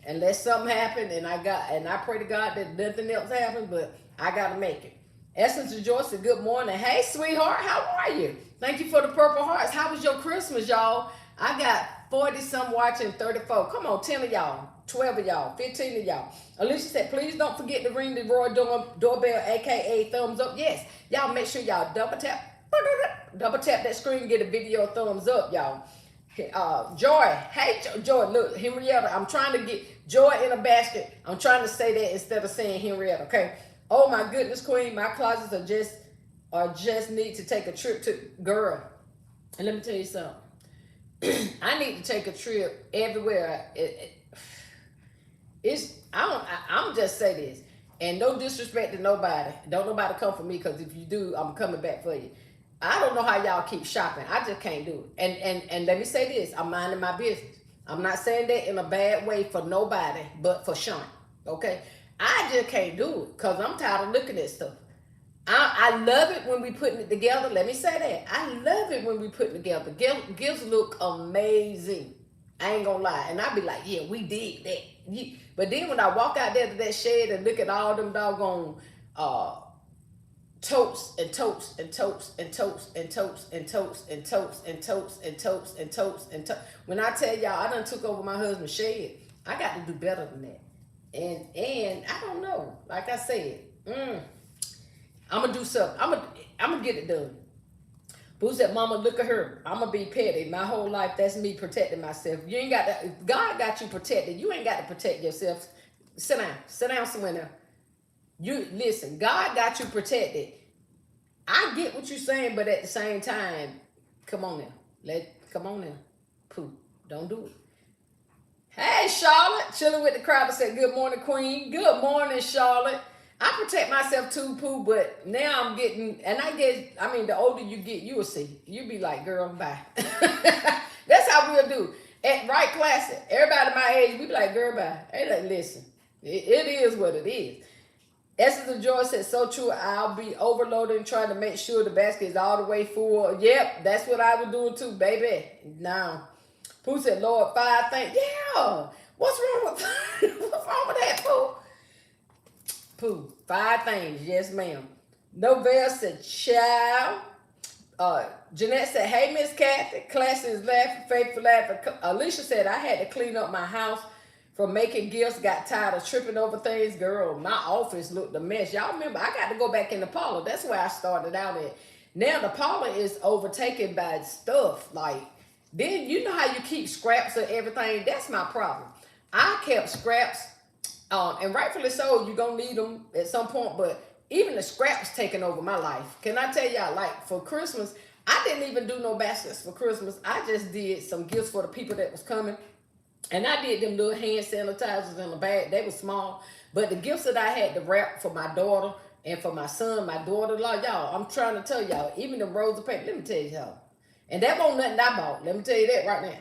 unless something happened, and I pray to God that nothing else happened, but I gotta make it. Essence of Joy said, good morning. Hey, sweetheart, how are you? Thank you for the purple hearts. How was your Christmas, y'all? I got 40 some watching, 34. Come on, 10 of y'all, 12 of y'all, 15 of y'all. Alicia said, please don't forget to ring the Royal doorbell, aka thumbs up. Yes, y'all make sure y'all double tap that screen, get a video thumbs up, y'all. Joy, hey Joy, look, Henrietta, I'm trying to get Joy in a basket. I'm trying to say that instead of saying Henrietta, okay? Oh my goodness, Queen, my closets are just need to take a trip to, girl. And let me tell you something. I need to take a trip everywhere. I'm just say this, and no disrespect to nobody. Don't nobody come for me, because if you do, I'm coming back for you. I don't know how y'all keep shopping. I just can't do it. And let me say this, I'm minding my business. I'm not saying that in a bad way for nobody, but for Shaun. Okay? I just can't do it because I'm tired of looking at stuff. I love it when we putting it together. Let me say that. I love it when we put it together. Gifts look amazing. I ain't gonna lie. And I be like, yeah, we did that. But then when I walk out there to that shed and look at all them doggone totes and totes and totes and totes and totes and totes and totes and totes and totes and totes and totes. When I tell y'all I done took over my husband's shed, I got to do better than that. And I don't know. Like I said, I'm gonna do something. I'm gonna get it done. Boo said, Mama, look at her. I'm gonna be petty. My whole life, that's me protecting myself. You ain't got to. God got you protected. You ain't got to protect yourself. Sit down. Sit down somewhere now. You listen. God got you protected. I get what you're saying, but at the same time, come on now. Come on now. Pooh, don't do it. Hey, Charlotte, chilling with the crowd. I said, good morning, Queen. Good morning, Charlotte. I protect myself too, Pooh, but now I'm getting, and I mean, the older you get, you will see. You be like, girl, bye. That's how we'll do. At Right Classic, everybody my age, we be like, girl, bye. Hey, like, listen, it is what it is. Essence of Joy said, so true. I'll be overloading, trying to make sure the basket is all the way full. Yep, that's what I was doing too, baby. Now, Pooh said, Lord, 5 things. Yeah, what's wrong with that, Pooh? Pooh, 5 things. Yes, ma'am. Novelle said, child. Jeanette said, hey, Miss Kathy. Class is laughing, faithful laughing. Alicia said, I had to clean up my house from making gifts. Got tired of tripping over things. Girl, my office looked a mess. Y'all remember, I got to go back in the parlor. That's where I started out at. Now the parlor is overtaken by stuff. Like, then you know how you keep scraps of everything. That's my problem. I kept scraps. And rightfully so, you're going to need them at some point, but even the scraps taking over my life. Can I tell y'all, like, for Christmas, I didn't even do no baskets for Christmas. I just did some gifts for the people that was coming, and I did them little hand sanitizers in a bag. They were small, but the gifts that I had to wrap for my daughter and for my son, my daughter-in-law, y'all, I'm trying to tell y'all, even the rolls of paper, let me tell y'all, and that wasn't nothing I bought. Let me tell you that right now.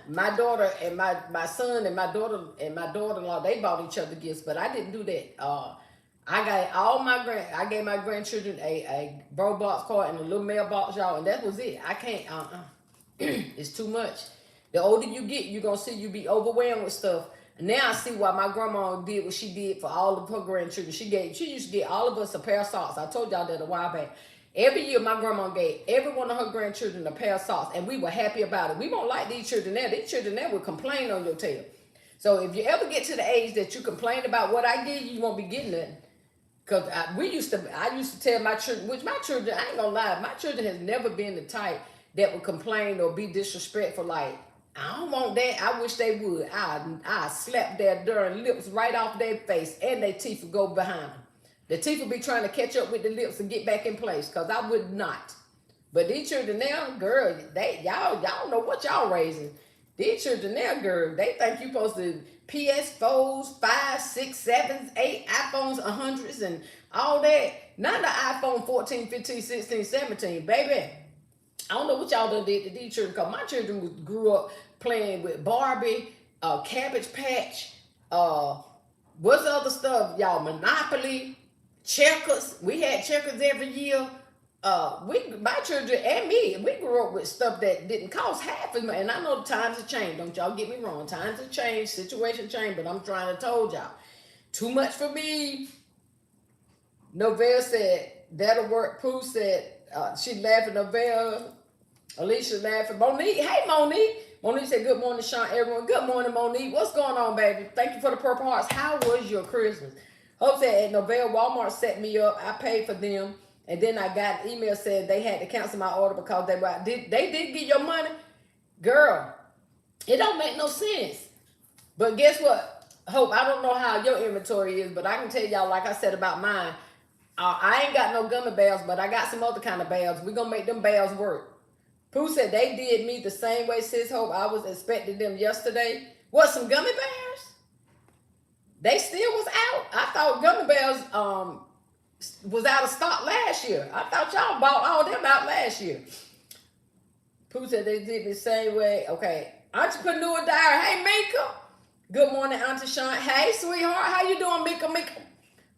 My daughter and my son and my daughter-in-law, they bought each other gifts, but I didn't do that. I got I gave my grandchildren a bro box card and a little mailbox, y'all, and that was it. I can't, it's too much. The older you get, you're gonna see you be overwhelmed with stuff. And now I see why my grandma did what she did for all of her grandchildren. She used to get all of us a pair of socks. I told y'all that a while back. Every year, my grandma gave every one of her grandchildren a pair of socks, and we were happy about it. We won't like these children there. These children there will complain on your tail. So if you ever get to the age that you complain about what I give you, you won't be getting nothing. Because I used to tell my children, which my children, I ain't gonna lie, my children has never been the type that would complain or be disrespectful. Like, I don't want that. I wish they would. I slap their darn lips right off their face, and their teeth would go behind them. The teeth will be trying to catch up with the lips and get back in place, because I would not. But these children now, girl, y'all know what y'all raising. These children now, girl, they think you supposed to PS4s, 5, 6, 7, 8, iPhones, 100s, and all that. Not the iPhone 14, 15, 16, 17, baby. I don't know what y'all done did to these children, because my children grew up playing with Barbie, Cabbage Patch, what's the other stuff, y'all? Monopoly. Checkers. We had checkers every year. my children and me, we grew up with stuff that didn't cost half as much. And I know the times have changed. Don't y'all get me wrong. Times have changed, situation changed, but I'm trying to told y'all. Too much for me. Novell said, that'll work. Pooh said, she laughing. Novell. Alicia laughing. Monique, hey Monique. Monique said, good morning, Sean, everyone. Good morning, Monique. What's going on, baby? Thank you for the Purple Hearts. How was your Christmas? Hope said, at Novell, Walmart set me up. I paid for them. And then I got an email said they had to cancel my order because they did get your money. Girl, it don't make no sense. But guess what? Hope, I don't know how your inventory is, but I can tell y'all, like I said about mine, I ain't got no gummy bears, but I got some other kind of bears. We're going to make them bears work. Pooh said they did me the same way, sis Hope. I was expecting them yesterday. What, some gummy bears? They still was out. I thought gummy bears was out of stock last year. I thought y'all bought all them out last year. Pooh said they did me the same way. Okay. Entrepreneur Diary. Hey, Mika. Good morning, Auntie Sean. Hey, sweetheart. How you doing, Mika?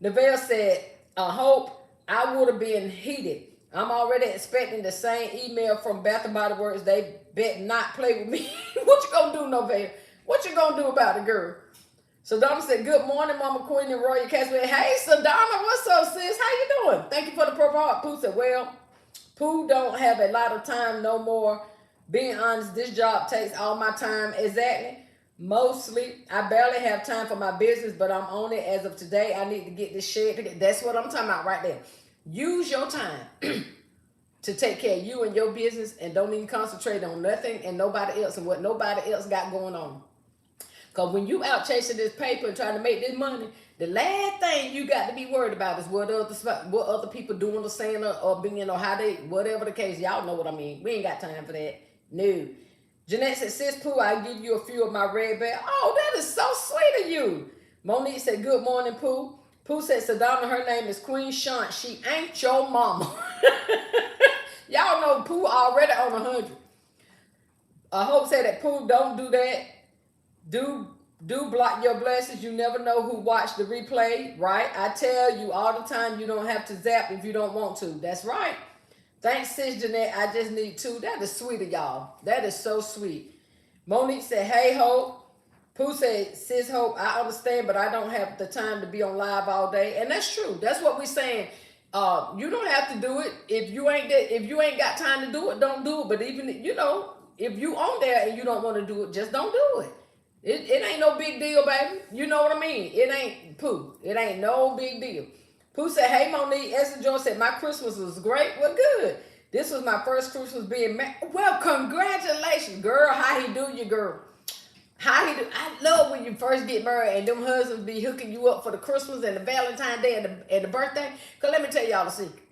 Neville said, Hope, I would have been heated. I'm already expecting the same email from Bath & Body Works. They bet not play with me. What you gonna do, Novell? What you gonna do about it, girl? Sadonna said, good morning, Mama Queen and Royal Caswell. Hey, Sadonna, what's up, sis? How you doing? Thank you for the Purple Heart. Pooh said, well, Pooh don't have a lot of time no more. Being honest, this job takes all my time. Exactly. Mostly, I barely have time for my business, but I'm on it as of today. I need to get this shed. That's what I'm talking about right there. Use your time to take care of you and your business, and don't even concentrate on nothing and nobody else and what nobody else got going on. Because when you out chasing this paper and trying to make this money, the last thing you got to be worried about is what other people doing or saying or being or how they, whatever the case. Y'all know what I mean. We ain't got time for that. No. Jeanette said, sis Pooh, I'll give you a few of my red bear. Oh, that is so sweet of you. Monique said, good morning, Pooh. Pooh said, Sadonna, her name is Queen Shaunt. She ain't your mama. Y'all know Pooh already on 100. Hope said that Pooh, don't do that. Do block your blessings. You never know who watched the replay, right? I tell you all the time, you don't have to zap if you don't want to. That's right. Thanks, sis Jeanette. I just need 2. That is sweet of y'all. That is so sweet. Monique said, hey, Hope. Pooh said, sis Hope, I understand, but I don't have the time to be on live all day. And that's true. That's what we're saying. You don't have to do it. If you ain't got time to do it, don't do it. But even, if you on there and you don't want to do it, just don't do it. It ain't no big deal, baby. You know what I mean? It ain't, Pooh. It ain't no big deal. Pooh said, hey, Monique. Esther Joy said, my Christmas was great. Well, good. This was my first Christmas being married. Well, congratulations, girl. How he do you, girl? How he do? I love when you first get married and them husbands be hooking you up for the Christmas and the Valentine's Day and the birthday. Because let me tell y'all the secret.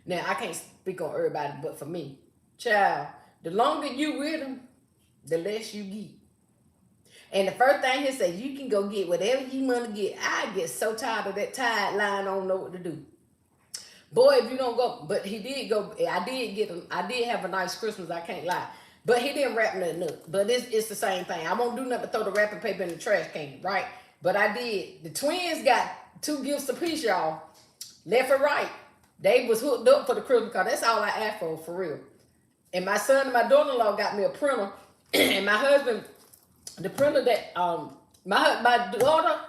Now, I can't speak on everybody, but for me, child, the longer you with them, the less you get. And the first thing he said, you can go get whatever you want to get. I get so tired of that tired line. I don't know what to do. Boy, if you don't go, but he did go. I did have a nice Christmas. I can't lie. But he didn't wrap nothing up. But it's the same thing. I won't do nothing but throw the wrapping paper in the trash can, right? But I did. The twins got 2 gifts apiece, y'all. Left and right. They was hooked up for the Christmas card. That's all I asked for real. And my son and my daughter-in-law got me a printer. And my husband, the printer that my daughter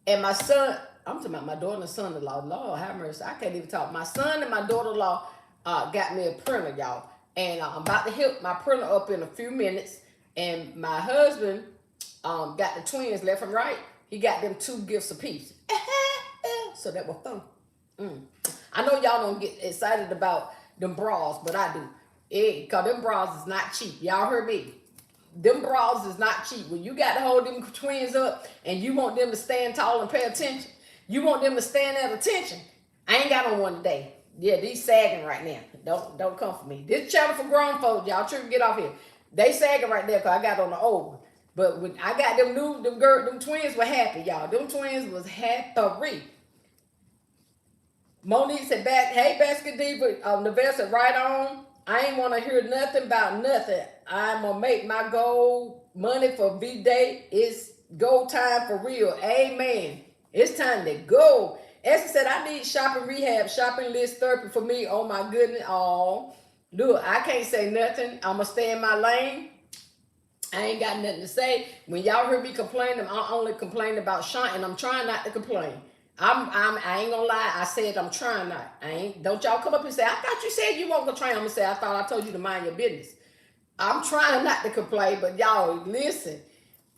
and my son, I'm talking about my daughter and son-in-law. Lord have mercy, I can't even talk. My son and my daughter-in-law got me a printer, y'all. And I'm about to hook my printer up in a few minutes. And my husband got the twins left and right. He got them 2 gifts apiece. So that was fun. I know y'all don't get excited about them bras, but I do. Because them bras is not cheap. Y'all heard me. Them bras is not cheap. When you got to hold them twins up and you want them to stand tall and pay attention, you want them to stand at attention. I ain't got on one today. Yeah, these sagging right now. Don't come for me. This channel for grown folks, y'all. Try to get off here. They sagging right there because I got on the old one. But when I got them twins were happy, y'all. Them twins was happy. Monique said, hey, Baskett Diva. Neville said, right on. I ain't want to hear nothing about nothing. I'm going to make my goal money for V-Day. It's go time for real. Amen. It's time to go. Esther said, I need shopping rehab, shopping list therapy for me. Oh my goodness. Oh, look, I can't say nothing. I'm going to stay in my lane. I ain't got nothing to say. When y'all heard me complaining, I only complain about Shaunt, and I'm trying not to complain. I ain't gonna lie. I said I'm trying not. I ain't. Don't y'all come up and say, I thought you said you weren't gonna try. I'm gonna say, I thought I told you to mind your business. I'm trying not to complain, but y'all listen.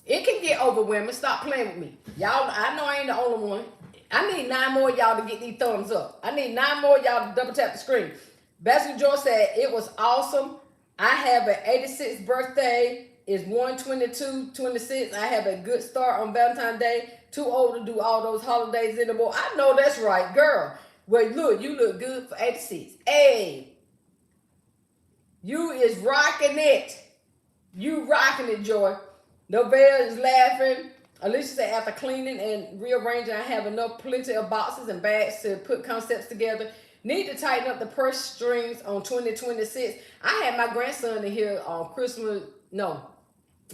It can get overwhelming. Stop playing with me, y'all. I know I ain't the only one. I need 9 more y'all to get these thumbs up. I need 9 more y'all to double tap the screen. Baskett George said it was awesome. I have an 86th birthday. It's 1/22/26. I have a good start on Valentine's Day. Too old to do all those holidays anymore. I know that's right, girl. Well, look, you look good for 86. Hey, you is rocking it. You rocking it, Joy. Novelle is laughing. Alicia said, after cleaning and rearranging, I have plenty of boxes and bags to put concepts together. Need to tighten up the purse strings on 2026. I had my grandson in here on Christmas, no,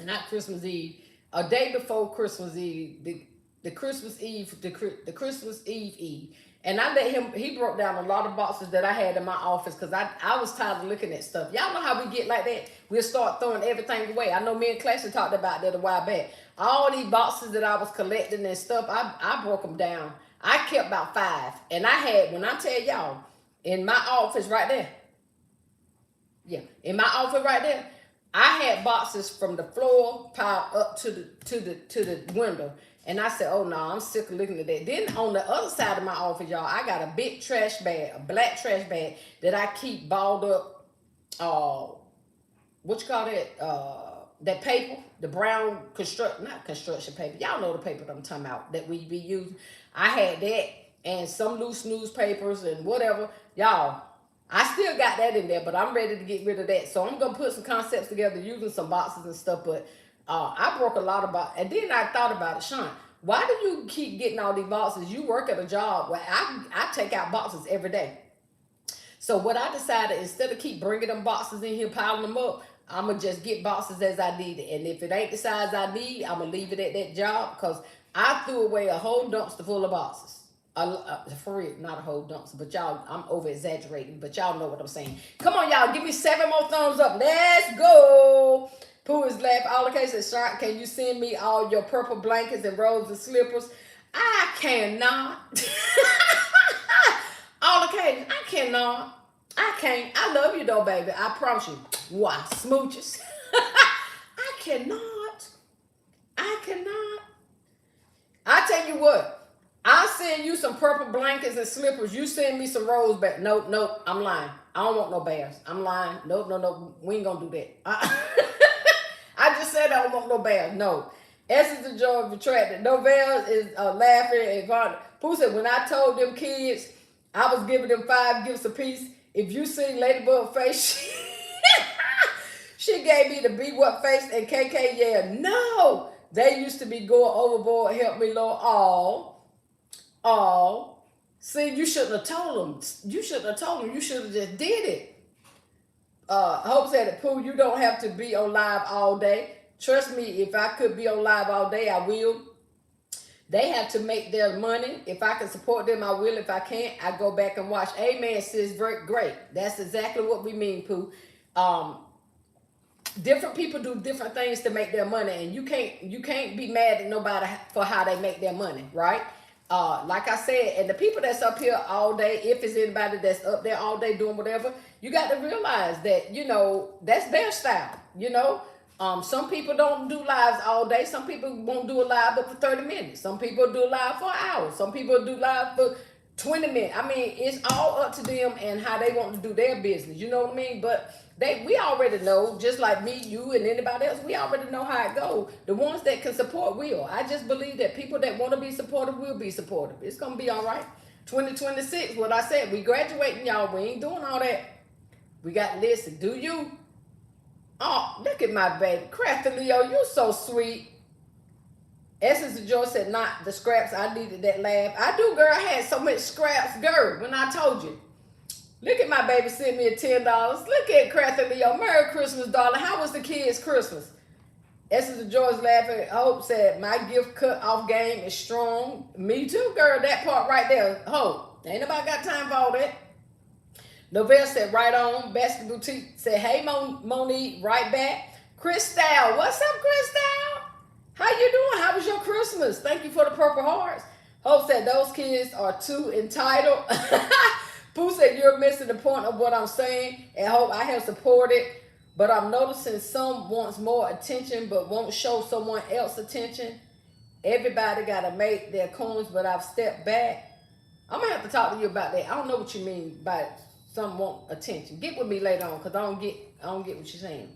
not Christmas Eve, a day before Christmas Eve, the Christmas Eve, the Christmas Eve. And I let him, he broke down a lot of boxes that I had in my office because I was tired of looking at stuff. Y'all know how we get like that? We'll start throwing everything away. I know me and Classy talked about that a while back. All these boxes that I was collecting and stuff, I broke them down. I kept about 5. And I had, when I tell y'all, in my office right there, yeah, in my office right there, I had boxes from the floor piled up to the window. And I said, oh no, I'm sick of looking at that. Then on the other side of my office, y'all, I got a big trash bag, a black trash bag that I keep balled up, what you call that? That paper, the brown not construction paper. Y'all know the paper that I'm talking about that we be using. I had that and some loose newspapers and whatever. Y'all, I still got that in there, but I'm ready to get rid of that. So I'm going to put some concepts together using some boxes and stuff, but I broke a lot of boxes. And then I thought about it, Shaunt, why do you keep getting all these boxes? You work at a job where I take out boxes every day. So what I decided, instead of keep bringing them boxes in here, piling them up, I'm going to just get boxes as I need it. And if it ain't the size I need, I'm going to leave it at that job because I threw away a whole dumpster full of boxes. For real, not a whole dumpster, but y'all, I'm over exaggerating, but y'all know what I'm saying. Come on, y'all, give me 7 more thumbs up. Let's go. Pooh is laughing. All the cases, Shaunt, can you send me all your purple blankets and robes and slippers? I cannot. All the cases, I cannot. I can't. I love you though, baby. I promise you. Why, smooches? I cannot. I tell you what. I'll send you some purple blankets and slippers. You send me some rose back. Nope, I'm lying. I don't want no bears. I'm lying. Nope. We ain't gonna do that. I just said I don't want no bears. No. Essence of Joy retracted. Novelle is laughing. And Pooh said, when I told them kids I was giving them 5 gifts apiece, if you see Ladybug face, she gave me the be what face and KK, yeah. No. They used to be going overboard. Help me, Lord. Oh, see, you shouldn't have told them. You shouldn't have told them. You should have just did it. Hope said it, Pooh, you don't have to be on live all day. Trust me, if I could be on live all day, I will. They have to make their money. If I can support them, I will. If I can't, I go back and watch. Amen, sis. Great. That's exactly what we mean, Pooh. Different people do different things to make their money, and you can't be mad at nobody for how they make their money, right? Like I said, and the people that's up here all day, if it's anybody that's up there all day doing whatever, you got to realize that, that's their style, Some people don't do lives all day. Some people won't do a live but for 30 minutes. Some people do a live for an hour. Some people do live for 20 minutes. I mean, it's all up to them and how they want to do their business. You know what I mean? But we already know, just like me, you, and anybody else, we already know how it goes. The ones that can support will. I just believe that people that want to be supportive will be supportive. It's going to be all right. 2026, what I said, we graduating, y'all. We ain't doing all that. We got, listen, do you? Oh, look at my baby. Crafty Leo, you so sweet. Essence of Joy said, not the scraps. I needed that laugh. I do, girl. I had so much scraps, girl, when I told you. Look at my baby sent me a $10. Look at Crafty Leo. Merry Christmas, darling. How was the kids' Christmas? Essence of Joy is laughing. Hope said, my gift cut off game is strong. Me too, girl. That part right there. Hope. Ain't nobody got time for all that. Novelle said, right on. Baskett Boutique said, hey, Monique, right back. Crystal, what's up, Crystal? How you doing? How was your Christmas? Thank you for the Purple Hearts. Hope said, those kids are too entitled. Pooh said, you're missing the point of what I'm saying. And Hope, I have supported, but I'm noticing some wants more attention but won't show someone else attention. Everybody got to make their coins, but I've stepped back. I'm going to have to talk to you about that. I don't know what you mean by some want attention. Get with me later on, because I don't get what you're saying.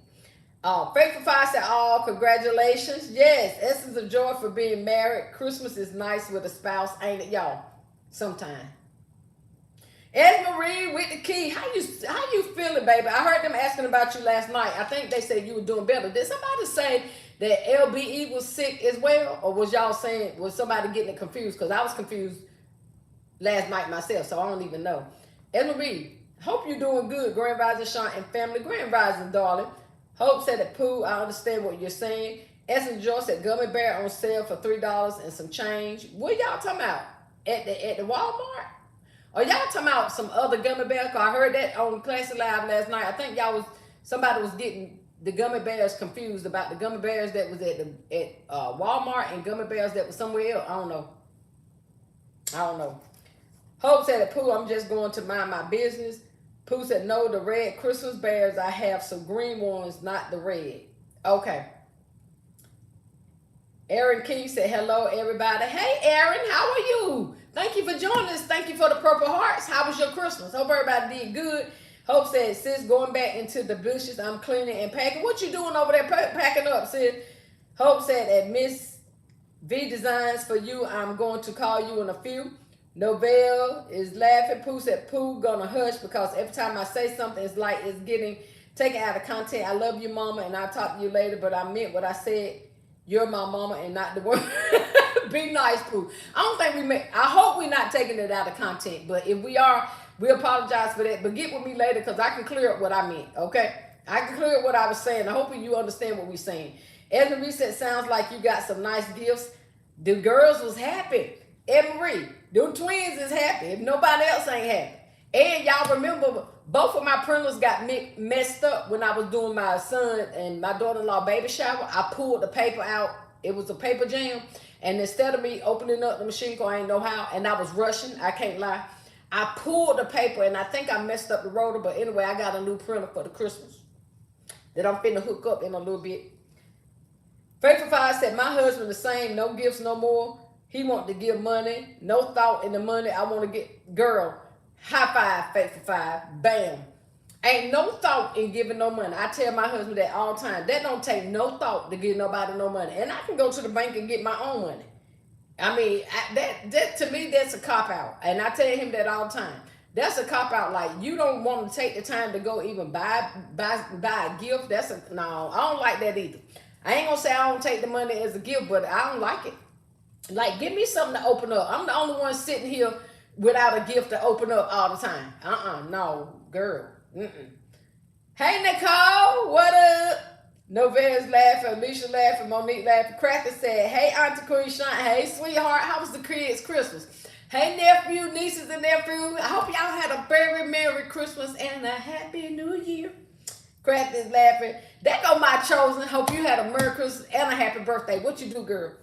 Faithful Fire said, oh, congratulations. Yes, essence of joy for being married. Christmas is nice with a spouse, ain't it, y'all? Sometime. Esmeree with the key. How you feeling, baby? I heard them asking about you last night. I think they said you were doing better. Did somebody say that LBE was sick as well? Or was y'all saying, was somebody getting it confused? Because I was confused last night myself, so I don't even know. Esmeree, hope you're doing good. Grand Rising, Shaunt and family. Grand Rising, darling. Hope said that Pooh, I understand what you're saying. Essence Joy said gummy bear on sale for $3 and some change. What y'all talking about? At the Walmart? Or y'all talking about some other gummy bear? Cause I heard that on Classic Live last night. I think somebody was getting the gummy bears confused about the gummy bears that was at Walmart and gummy bears that was somewhere else. I don't know. Hope said that Pooh, I'm just going to mind my business. Pooh said, no, the red Christmas bears, I have some green ones, not the red. Okay. Aaron King said, hello, everybody. Hey, Aaron, how are you? Thank you for joining us. Thank you for the Purple Hearts. How was your Christmas? Hope everybody did good. Hope said, sis, going back into the bushes. I'm cleaning and packing. What you doing over there packing up, sis? Hope said, at Miss V Designs for you, I'm going to call you in a few. Novelle is laughing. Pooh said, Pooh gonna hush because every time I say something, it's like it's getting taken out of content. I love you, mama, and I'll talk to you later, but I meant what I said. You're my mama and not the word. Be nice, Pooh. I hope we're not taking it out of content, but if we are, we apologize for that. But get with me later because I can clear up what I meant, okay? I can clear up what I was saying. I hope you understand what we're saying. Edna said, sounds like you got some nice gifts. The girls was happy. Emery, them twins is happy. If nobody else ain't happy. And y'all remember, both of my printers got messed up when I was doing my son and my daughter-in-law baby shower. I pulled the paper out. It was a paper jam. And instead of me opening up the machine, because I ain't know how, and I was rushing, I can't lie, I pulled the paper, and I think I messed up the rotor. But anyway, I got a new printer for the Christmas that I'm finna hook up in a little bit. Faithful Fire said, my husband the same, no gifts no more. He want to give money, no thought in the money. I want to get, girl, high five, Faithful Five, bam. Ain't no thought in giving no money. I tell my husband that all the time. That don't take no thought to give nobody no money. And I can go to the bank and get my own money. I mean, that to me, that's a cop-out. And I tell him that all the time. That's a cop-out. Like, you don't want to take the time to go even buy a gift. No, I don't like that either. I ain't going to say I don't take the money as a gift, but I don't like it. Like, give me something to open up. I'm the only one sitting here without a gift to open up all the time. No, girl. Hey, Nicole, what up? Novelle's laughing, Alicia laughing, Monique laughing. Cracker said, hey, Auntie Queen Shaunt. Hey, sweetheart, how was the kids' Christmas? Hey, nephew, nieces, and nephews. I hope y'all had a very Merry Christmas and a Happy New Year. Cracker's laughing. That go my chosen. Hope you had a Merry Christmas and a Happy birthday. What you do, girl?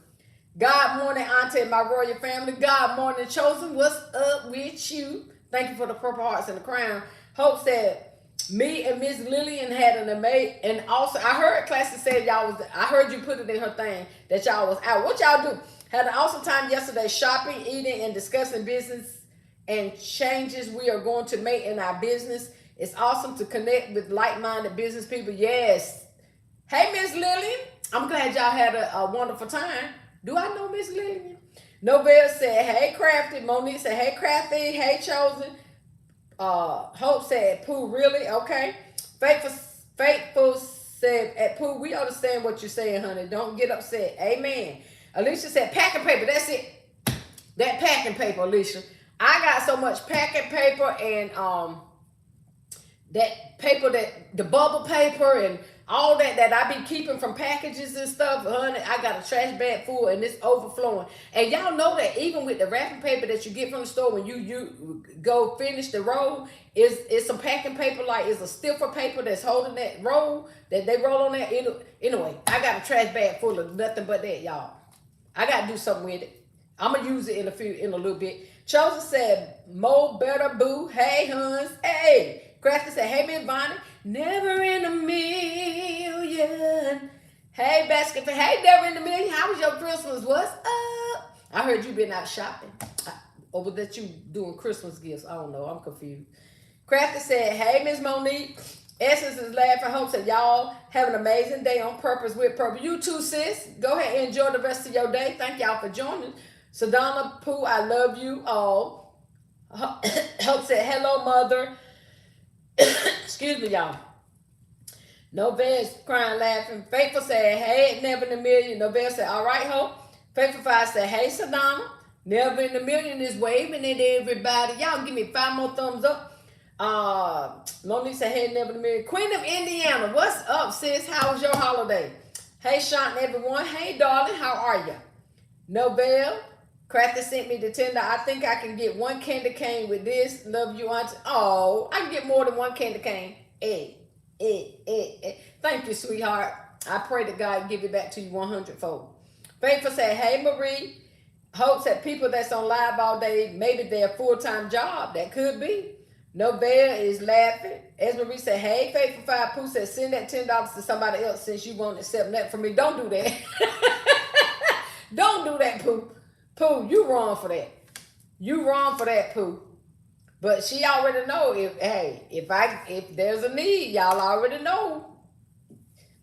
God morning, Auntie and my royal family. God morning, chosen. What's up with you? Thank you for the Purple Hearts and the crown. Hope said, me and Miss Lillian had an amazing, and also I heard Classy said I heard you put it in her thing that y'all was out. What y'all do? Had an awesome time yesterday shopping, eating, and discussing business and changes we are going to make in our business. It's awesome to connect with like-minded business people. Yes. Hey, Miss Lillian. I'm glad y'all had a wonderful time. Do I know Miss Lillian? Novelle said, hey, Crafty. Monique said, hey, Crafty. Hey, Chosen. Hope said, Pooh, really? Okay. Faithful said, at Pooh, we understand what you're saying, honey. Don't get upset. Amen. Alicia said, packing paper. That's it. That packing paper, Alicia. I got so much packing paper and that paper, the bubble paper, and all that I be keeping from packages and stuff, honey. I got a trash bag full and it's overflowing. And y'all know that even with the wrapping paper that you get from the store when you go finish the roll, is some packing paper, like it's a stiffer paper that's holding that roll that they roll on there. Anyway, I got a trash bag full of nothing but that, y'all. I gotta do something with it. I'm gonna use it in a little bit. Chosen said, "Mo better boo." Hey, Huns. Hey. Crafty said, "Hey, Miss Bonnie. Never in a million." Hey, Baskett. Hey, never in a million. How was your Christmas? What's up? I heard you been out shopping. Or was that you doing Christmas gifts? I don't know. I'm confused. Crafty said, "Hey, Miss Monique." Essence is laughing. Hope said, "Y'all have an amazing day on purpose with purpose." You too, sis. Go ahead and enjoy the rest of your day. Thank y'all for joining. Sadonna Pooh, I love you all. Hope said, "Hello, mother." Excuse me, y'all. Novell's crying, laughing. Faithful said, "Hey, never in a million." Novell said, "All right, Hope." Faithful 5 said, "Hey, Sadonna. Never in a million is waving at everybody. Y'all give me 5 more thumbs up." Monique said, "Hey, never in a million." Queen of Indiana, what's up, sis? How was your holiday? Hey, Shaunt, everyone. Hey, darling, how are you? Novell. Crafty sent me the $10. I think I can get 1 candy cane with this. Love you, auntie. Oh, I can get more than 1 candy cane. Hey. Thank you, sweetheart. I pray that God give it back to you 100-fold. Faithful said, "Hey, Marie." Hope said, "People that's on live all day, maybe their full-time job." That could be. Novell is laughing. Marie said, "Hey, Faithful 5." Pooh said, "Send that $10 to somebody else since you won't accept that from me." Don't do that. Don't do that, Pooh. Pooh, you wrong for that. You wrong for that, Pooh. But she already know if there's a need, y'all already know.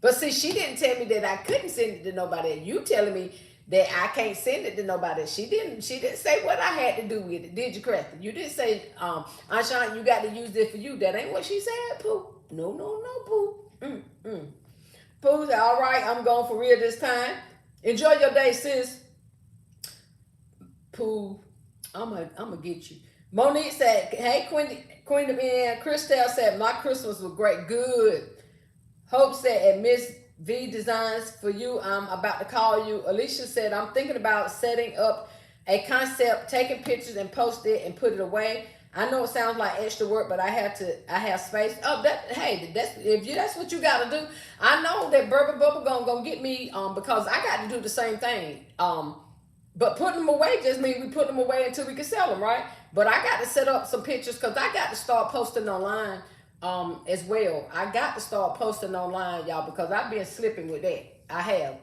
But see, she didn't tell me that I couldn't send it to nobody. You telling me that I can't send it to nobody. She didn't say what I had to do with it, did you, Crafty? You didn't say, Anshan, you got to use this for you. That ain't what she said, Pooh. No, Pooh. Pooh said, "All right, I'm going for real this time. Enjoy your day, sis." Pooh, I'm gonna get you. Monique said, "Hey, Queen of N." Christelle said, "My Christmas was great." Good. Hope said, "And Miss V Designs for you, I'm about to call you." Alicia said, "I'm thinking about setting up a concept, taking pictures and post it and put it away. I know it sounds like extra work, but I have space." Oh, that's what you gotta do. I know that Bourbon Bubble gonna get me because I got to do the same thing. But putting them away just means we put them away until we can sell them, right? But I got to set up some pictures because I got to start posting online as well. I got to start posting online, y'all, because I've been slipping with that. I have.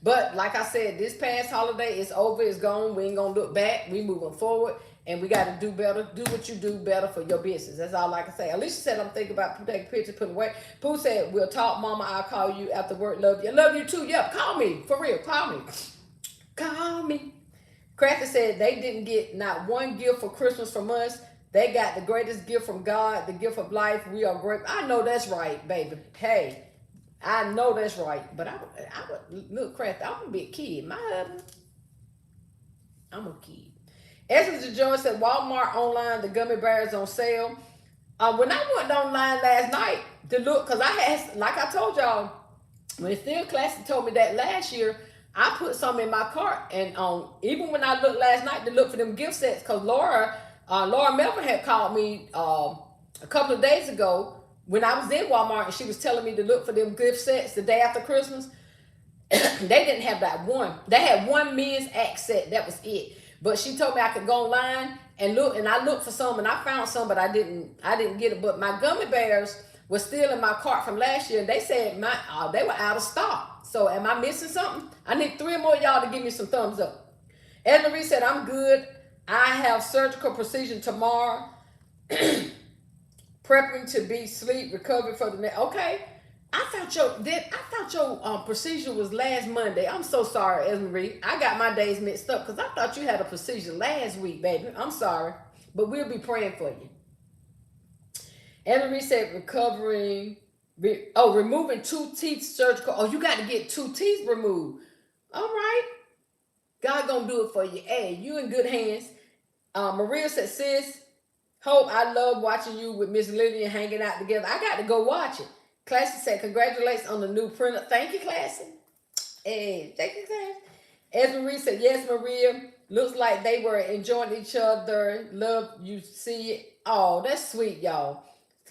But like I said, this past holiday is over. It's gone. We ain't going to look back. We moving forward. And we got to do better. Do what you do better for your business. That's all I can say. Alicia said, "I'm thinking about taking pictures, putting away." Pooh said, "We'll talk, Mama. I'll call you after work. Love you." Love you too. Yep. Call me. For real. Call me. Call me. Crafty said they didn't get not one gift for Christmas from us. They got the greatest gift from God, the gift of life. We are grateful. I know that's right, baby. Hey, I know that's right. But I would look, Crafty, I'm a big kid. My husband, I'm a kid. Essence of Joy said Walmart online, the gummy bears on sale. When I went online last night to look, because I had, like I told y'all, when Still Classic told me that last year, I put some in my cart, and even when I looked last night to look for them gift sets, because Laura Melvin had called me a couple of days ago when I was in Walmart, and she was telling me to look for them gift sets the day after Christmas. They didn't have that one. They had one men's axe set. That was it. But she told me I could go online and look, and I looked for some, and I found some, but I didn't get it. But my gummy bears were still in my cart from last year, and they said they were out of stock. So am I missing something? I need 3 more y'all to give me some thumbs up. Ed Marie said, "I'm good. I have surgical procedure tomorrow. Prepping to be sleep, recovery for the next." Okay. I thought your procedure was last Monday. I'm so sorry, Ed Marie. I got my days mixed up because I thought you had a procedure last week, baby. I'm sorry. But we'll be praying for you. Ed Marie said, recovering. Removing 2 teeth surgical. Oh, you got to get 2 teeth removed. All right. God gonna do it for you. Hey, you in good hands. Maria said, "Sis, Hope, I love watching you with Miss Lillian hanging out together." I got to go watch it. Classy said, congratulations on the new printer. Thank you, Classy. Hey, thank you, Classy. As Marie said, yes, Maria. Looks like they were enjoying each other. Love you see it. Oh, that's sweet, y'all.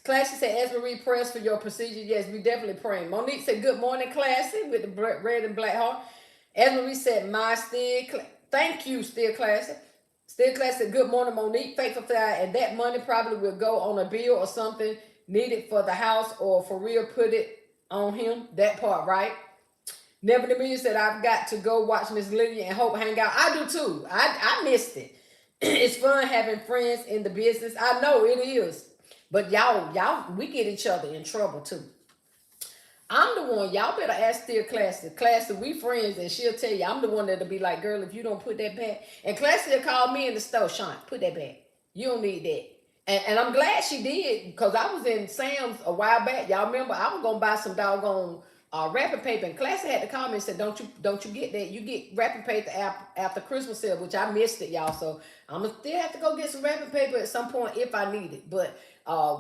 Classy said, as Marie prayers for your procedure. Yes, we definitely praying. Monique said, good morning, Classy, with the red and black heart. As Marie said, my still. Thank you, still Classy. Still Classy said, good morning, Monique. Faithful fire. And that money probably will go on a bill or something needed for the house, or for real, put it on him. That part, right? Never the Million said, I've got to go watch Miss Lydia and Hope hang out. I do too. I missed it. It's fun having friends in the business. I know it is. But y'all, we get each other in trouble too. I'm the one, y'all better ask Still Classy. Classy, we friends, and she'll tell you, I'm the one that'll be like, girl, if you don't put that back. And Classy will call me in the store, Sean, put that back. You don't need that. And I'm glad she did, because I was in Sam's a while back. Y'all remember, I was going to buy some doggone wrapping paper, and Classy had to call me and said, don't you get that? You get wrapping paper after Christmas sale, which I missed it, y'all. So I'm going to still have to go get some wrapping paper at some point if I need it. But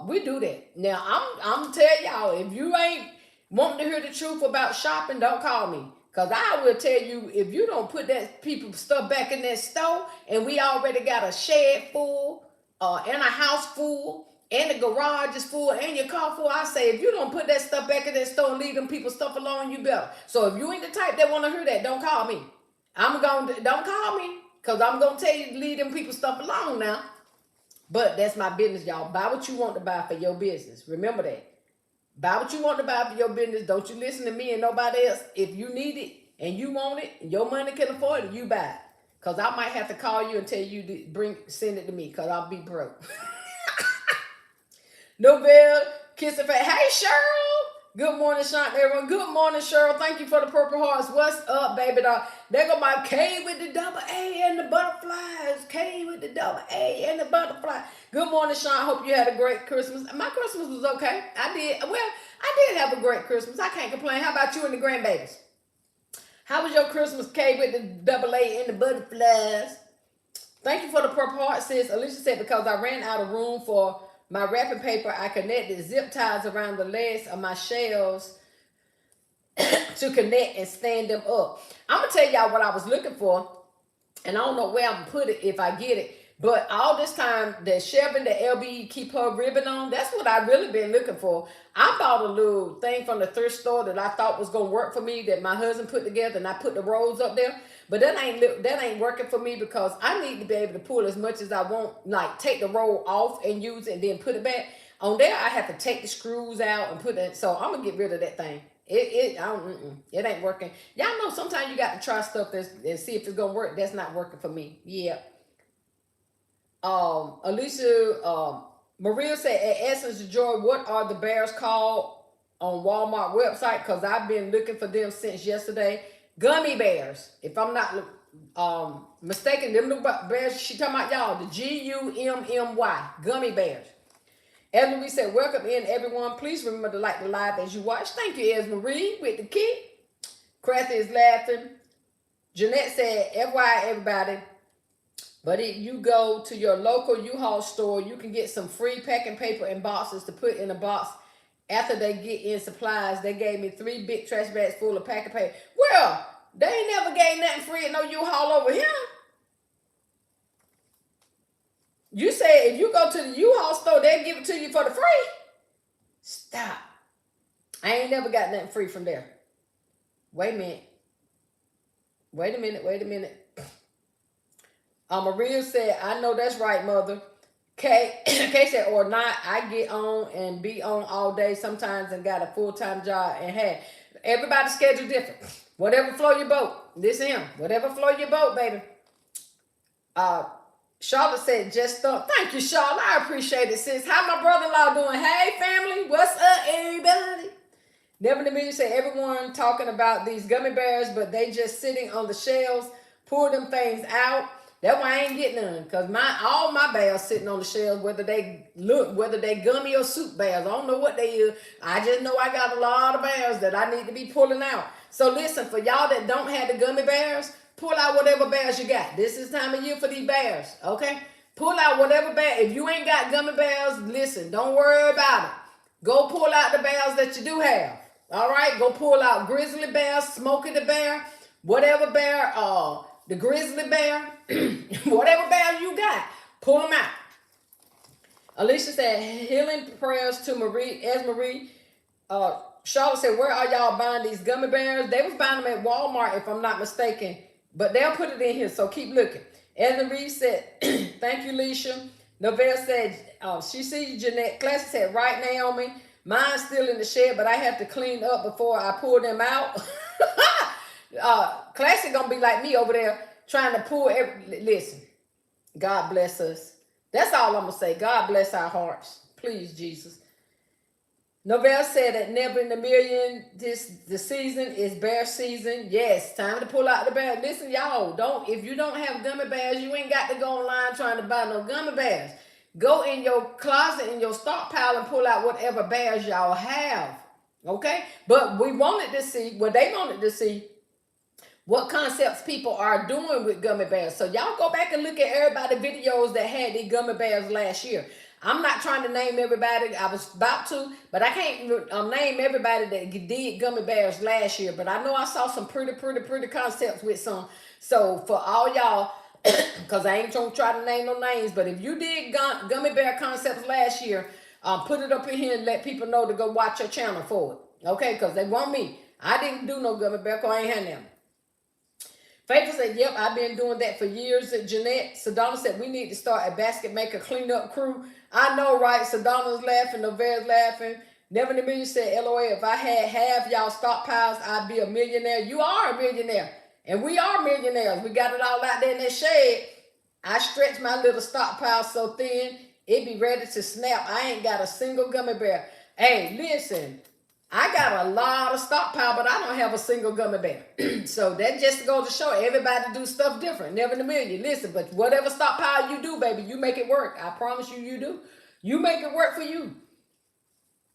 we do that. Now, I'm going to tell y'all, if you ain't wanting to hear the truth about shopping, don't call me. Because I will tell you, if you don't put that people's stuff back in that store, and we already got a shed full, and a house full, and the garage is full, and your car full, I say, if you don't put that stuff back in that store and leave them people's stuff alone, you better. So if you ain't the type that want to hear that, don't call me. Don't call me, because I'm going to tell you to leave them people's stuff alone now. But that's my business, y'all. Buy what you want to buy for your business. Remember that. Buy what you want to buy for your business. Don't you listen to me and nobody else. If you need it and you want it and your money can afford it, you buy it. Because I might have to call you and tell you to send it to me, because I'll be broke. Novelle, kiss her face. Hey, Cheryl. Good morning, Sean, everyone. Good morning, Cheryl. Thank you for the purple hearts. What's up, baby doll? There go my K with the double A and the butterflies. K with the double A and the butterfly. Good morning, Sean. Hope you had a great Christmas. My Christmas was okay. I did have a great Christmas. I can't complain. How about you and the grandbabies? How was your Christmas, K with the double A and the butterflies? Thank you for the purple heart, sis. Alicia said, because I ran out of room for my wrapping paper, I connected zip ties around the legs of my shelves to connect and stand them up. I'm going to tell y'all what I was looking for, and I don't know where I'm going to put it if I get it. But all this time, the shelving that LB keep her ribbon on, that's what I really been looking for. I bought a little thing from the thrift store that I thought was going to work for me, that my husband put together, and I put the rolls up there. But that ain't working for me, because I need to be able to pull as much as I want, like take the roll off and use it and then put it back. On there, I have to take the screws out and put it. So I'm going to get rid of that thing. It ain't working. Y'all know sometimes you got to try stuff and see if it's going to work. That's not working for me. Yeah. Alicia, Maria said, at Essence of Joy, what are the bears called on Walmart website? Because I've been looking for them since yesterday. Gummy bears. If I'm not mistaken, them the bears she talking about, y'all, the Gummy. Gummy bears. As Marie said, welcome in, everyone. Please remember to like the live as you watch. Thank you, Es Marie, with the key. Crafty is laughing. Jeanette said, FYI, everybody, but if you go to your local U-Haul store, you can get some free packing paper and boxes to put in a box after they get in supplies. They gave me 3 big trash bags full of packing paper. Well, they ain't never gave nothing free at no U-Haul over here. You say if you go to the U-Haul store, they'll give it to you for the free. Stop. I ain't never got nothing free from there. Wait a minute. Maria said, I know that's right, mother. Kay said, or not, I get on and be on all day sometimes and got a full-time job. And hey, everybody's schedule different. Whatever flow your boat. This him. Whatever flow your boat, baby. Charlotte said, just stop. Thank you, Charlotte. I appreciate it, sis. How my brother-in-law doing? Hey, family. What's up, everybody? Never in the Million said, everyone talking about these gummy bears, but they just sitting on the shelves. Pull them things out. That's why I ain't getting none, because all my bears sitting on the shelves, whether they gummy or soup bears. I don't know what they is. I just know I got a lot of bears that I need to be pulling out. So listen, for y'all that don't have the gummy bears, pull out whatever bears you got. This is time of year for these bears, okay? Pull out whatever bear. If you ain't got gummy bears, listen, don't worry about it. Go pull out the bears that you do have. All right, go pull out grizzly bear, Smokey the bear, whatever bear, the grizzly bear, whatever bear you got, pull them out. Alicia said, healing prayers to Marie, Marie. Charlotte said, where are y'all buying these gummy bears? They was buying them at Walmart, if I'm not mistaken. But they'll put it in here, so keep looking. Marie said, thank you, Alicia. Novelle said, she sees you, Jeanette. Classic said, right, Naomi. Mine's still in the shed, but I have to clean up before I pull them out. Classic gonna be like me over there trying to pull listen, God bless us. That's all I'm going to say. God bless our hearts. Please, Jesus. Novelle said that never in a million, the season is bear season. Yes, time to pull out the bear. Listen, y'all, if you don't have gummy bears, you ain't got to go online trying to buy no gummy bears. Go in your closet, in your stockpile, and pull out whatever bears y'all have. Okay? But they wanted to see what concepts people are doing with gummy bears. So y'all go back and look at everybody's videos that had these gummy bears last year. I'm not trying to name everybody. I was about to, but I can't name everybody that did gummy bears last year. But I know I saw some pretty concepts with some. So for all y'all, because I ain't gonna try to name no names, but if you did gummy bear concepts last year, put it up in here and let people know to go watch your channel for it. Okay, because they want me. I didn't do no gummy bear because I ain't had them. Faithful said, yep, I've been doing that for years. Jeanette, Sedona said, we need to start a basket maker cleanup crew. I know, right? Sedona's laughing, Novelle's laughing. Never in a million said, LOA, if I had half y'all stockpiles, I'd be a millionaire. You are a millionaire. And we are millionaires. We got it all out there in that shed. I stretch my little stockpile so thin, it be ready to snap. I ain't got a single gummy bear. Hey, listen. I got a lot of stockpile, but I don't have a single gummy bear. So that just goes to show everybody do stuff different. Never in a million. Listen, but whatever stockpile you do, baby, you make it work. I promise you, you do. You make it work for you.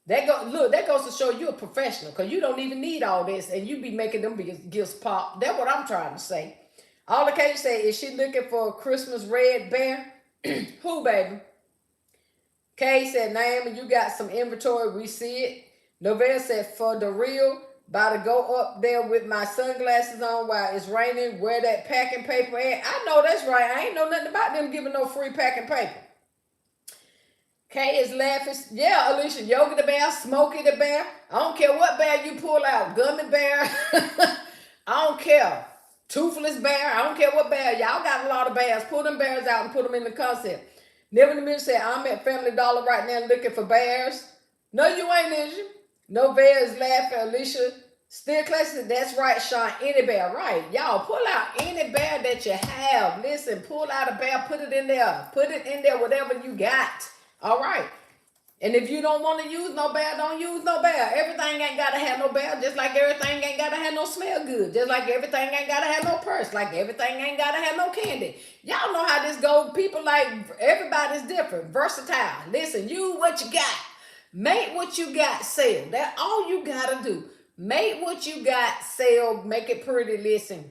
That goes to show you a professional, because you don't even need all this, and you be making them gifts pop. That's what I'm trying to say. All the case say, is she looking for a Christmas red bear? Who, baby? Kay said, Naomi, you got some inventory. We see it. Novelle said, for the real, about to go up there with my sunglasses on while it's raining, wear that packing paper. I know that's right. I ain't know nothing about them giving no free packing paper. Kay is laughing. Yeah, Alicia, Yogi the bear, Smokey the bear. I don't care what bear you pull out. Gummy bear. I don't care. Toothless bear. I don't care what bear. Y'all got a lot of bears. Pull them bears out and put them in the concept. Never in the Middle said, I'm at Family Dollar right now looking for bears. No, you ain't, is you? Novelle is laughing. Alicia, still classic. That's right, Sean. Any bear, right? Y'all, pull out any bear that you have. Listen, pull out a bear, put it in there. Put it in there, whatever you got. All right. And if you don't want to use no bear, don't use no bear. Everything ain't got to have no bear, just like everything ain't got to have no smell good. Just like everything ain't got to have no purse. Like everything ain't got to have no candy. Y'all know how this goes. People like, everybody's different. Versatile. Listen, use what you got. Make what you got sell. That's all you got to do. Make what you got sell. Make it pretty. Listen.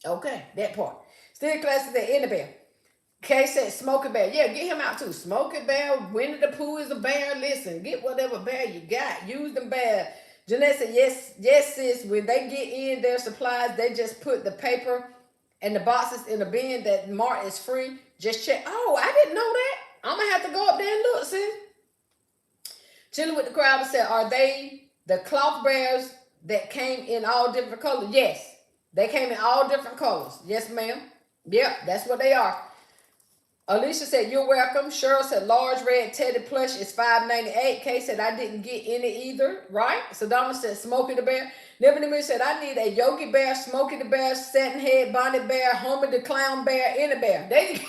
Okay, that part. Still classes at any bear. Kay said Smokey Bear. Yeah, get him out too. Smokey Bear, Winnie the Pooh is a bear. Listen, get whatever bear you got. Use them bear. Jeanette said, yes, sis. When they get in their supplies, they just put the paper and the boxes in a bin that marked is free. Just check. Oh, I didn't know that. I'm going to have to go up there and look, sis. Chilling with the crowd said, are they the cloth bears that came in all different colors? Yes. They came in all different colors. Yes, ma'am. Yep, that's what they are. Alicia said, you're welcome. Cheryl said, large red teddy plush is $5.98. Kay said, I didn't get any either. Right? Sedona said, Smokey the Bear. Never Nimir said, I need a Yogi Bear, Smokey the Bear, Satin Head, Bonnie Bear, Homer the Clown Bear, any bear. They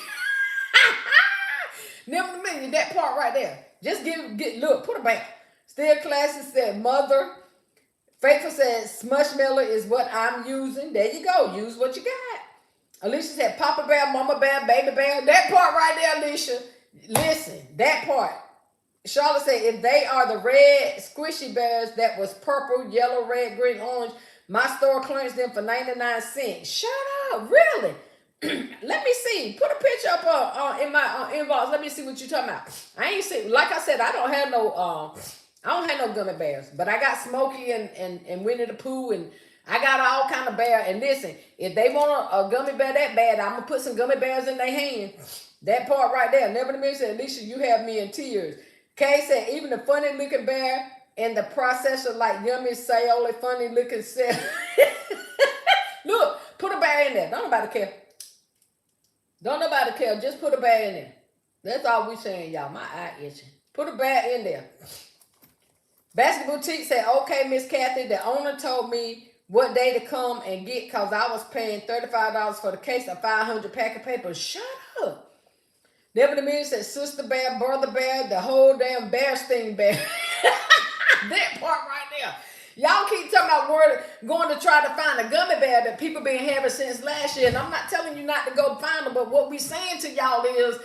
Never Nimir, that part right there. Just look, put a bear. Still Classy said, Mother. Faithful said, Smushmiller is what I'm using. There you go. Use what you got. Alicia said, Papa Bear, Mama Bear, Baby Bear. That part right there, Alicia. Listen, that part. Charlotte said, if they are the red squishy bears that was purple, yellow, red, green, orange, my store clearance them for 99 cents. Shut up. Really? Let me see. Put a picture up in my inbox. Let me see what you're talking about. I ain't see. Like I said, I don't have no gummy bears, but I got Smokey and Winnie the Pooh, and I got all kind of bear. And listen, if they want a gummy bear that bad, I'm gonna put some gummy bears in their hand. That part right there. Never to mention, Alicia, you have me in tears. Kay said, even the funny looking bear and the processor like yummy say only funny looking cell. Look, put a bear in there. Don't nobody care. Don't nobody care. Just put a bear in there. That's all we saying, y'all. My eye itching. Put a bear in there. Basket Boutique said, okay, Miss Kathy, the owner told me what day to come and get because I was paying $35 for the case of 500 pack of paper. Shut up. Never the minute said, sister bear, brother bear, the whole damn bear sting bear. That part right there. Y'all keep talking about going to try to find a gummy bear that people been having since last year. And I'm not telling you not to go find them, but what we saying to y'all is